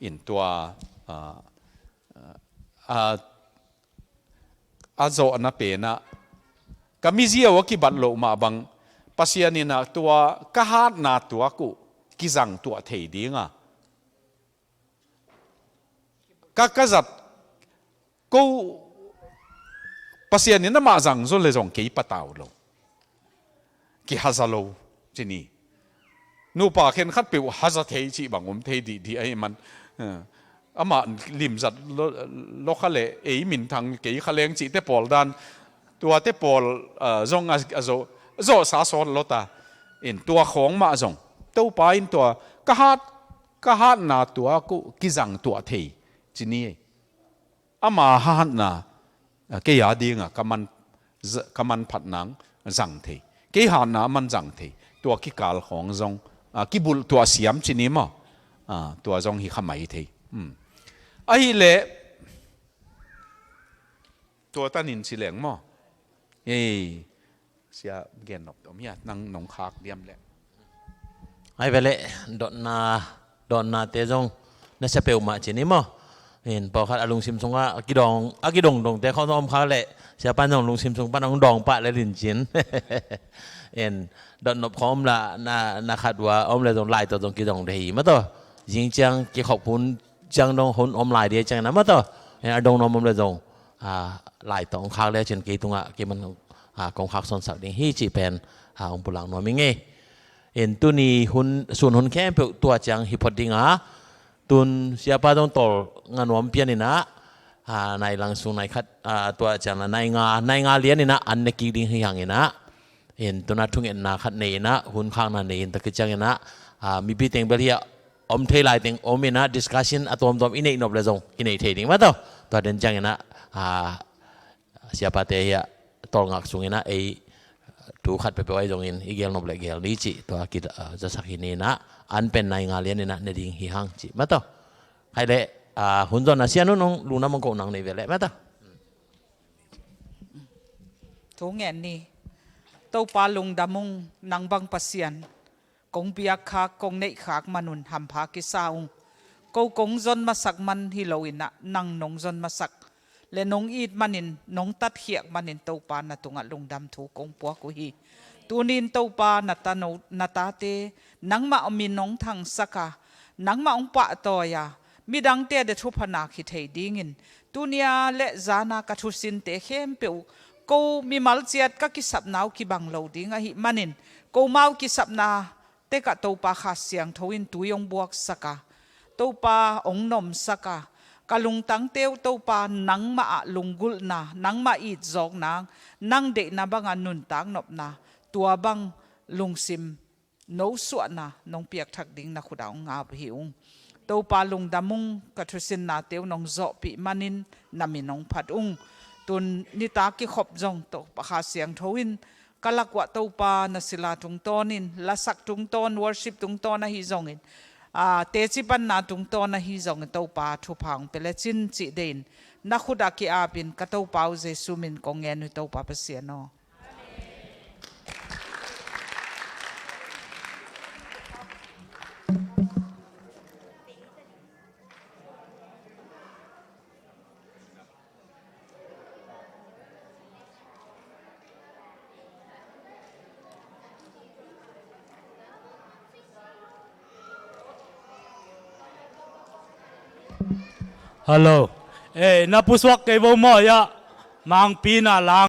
อินตัวอาโจนะเป็นนะกามิเซียวกิบัตโลมาบังปัสยานินะตัวกะฮาดนาตัวกูกิจังตัวเทดีงกะจัดกูปัสยานินะมาจังโซเลจงกีปะตาวโลกิฮาซาโลจีนี่นูปาเข็นขัดเปียวฮาซาเทจีบังผมเทดีไอ้มันอามาลิมจัดโลกเลเอมินทางกีขะเลงจีเตปอลดานตัวเตปอลจงอาโจสาสอนโลตาอินตัวของมาจงเต้าไปอินตัวกะฮัดนาตัวกูกิจังตัวเทจีนี่อามาฮัดนาเกียดีงะกมันผัดหนังจังเทเกียฮัดนามันจังเทตัวกิกาลของจงกิบุลตัวเสียมจีนี่มั้ตัวจงฮิขมายเทไอ้เละตัวตันินสิเหลงมั้เสียเกณฑ์หนบตัวเมียนั่งนงคากเดียมแหละไอ้เวลดอนนาเตจงน่าจะเปิลมาจีนี่มั้งเห็นพอคัดอลุงซิมซงว่ากิดองดงแต่เขาต้องเขาแหละเสียปั้นน้องลุงซิมซงปั้นน้องดองปะและลินจินเห็นดอนนบของอมละนาขัดว่าอมเลยตรงลายตัวตรงกิดองดีมาตัวยิงจังกิขอบคุณจังดงหุ่นอมลายเดียจังนะมาตัวเห็นดงนมอมเลยตรงลายตรงคากแล้วเช่นกีตรงกีมันกองคักสนสักดิ้งฮีจีเป็นองปุลังนวมิงเงเอ็นตุนีหุ่นส่วนหุ่นแค่เปตัวจังฮิพอดิ้งตุนเสียป้าต้องต่องานวมเปียนี่นะในหลังสูงในคัดตัวจังในงาเลี้ยนี่นะอันนี้กีดิ้งให้ยังนี่นะเอ็นตัวนั้นทุ่งเอ็นนาคัดนี่นะหุ่นข้างนั้นนี่ตะกี้จังนี่นะมีปีเต็งเบลียอมเทลายเต็งอมนี่นะดิสคัชชันตัวอมอินเอกนบเลยจงอินเอกเทดิ้งมาตัวเดินจังนี่นะเสียป้าเตียตองหักสูงนะไอ tu khat pe ai jong in igel noble gel ni chi to ki ja sakini na an pen nai nga lian na ne ding hi hang chi ma to hai le hun jon asian nong luna mong ko nang nei vele ma to thu ngen ni to pa lung damung nang bang pasian kong biak khak kong nei khak manun ham pha ki saung ko kong zon masak man hi loina nang nong zon masak le nong it manin nong tat hiak manin to pa na tunga lungdam thu kong po ko hi tunin to pa na ta no na ta te nang ma omin nong thang saka nang ma ong pa to ya mi dang te de thu phana khi thei dingin tunia le zana ka thu sin te khem pe ko mi mal chiat ka ki sap naw ki bang lo ding a hi manin ko mau ki sap na te ka to pa kha siang thoin tu yong buak saka to pa ong nom saka kalung tang teu to pa nang ma lungul na nang ma it zok nang nang de na banga nun tang nop na tua bang lungsim no suat na nong piak thak ding na khuda nga hiung to pa lung damung ka thusin na teu nong zo pi manin nami nong phat ung tun ni ta ki khop jong to pa kha siang thoin kalakwa to pa na sila tung tonin lasak tung ton worship tung ton na hi zongin te chi pan na tung ton na hi zong to pa thu phang pele chin chi den na khuda ki apin ka to pau jesu min kongen to pa pasiano Hello. Na puswak kay mo ya. Mang pina lang.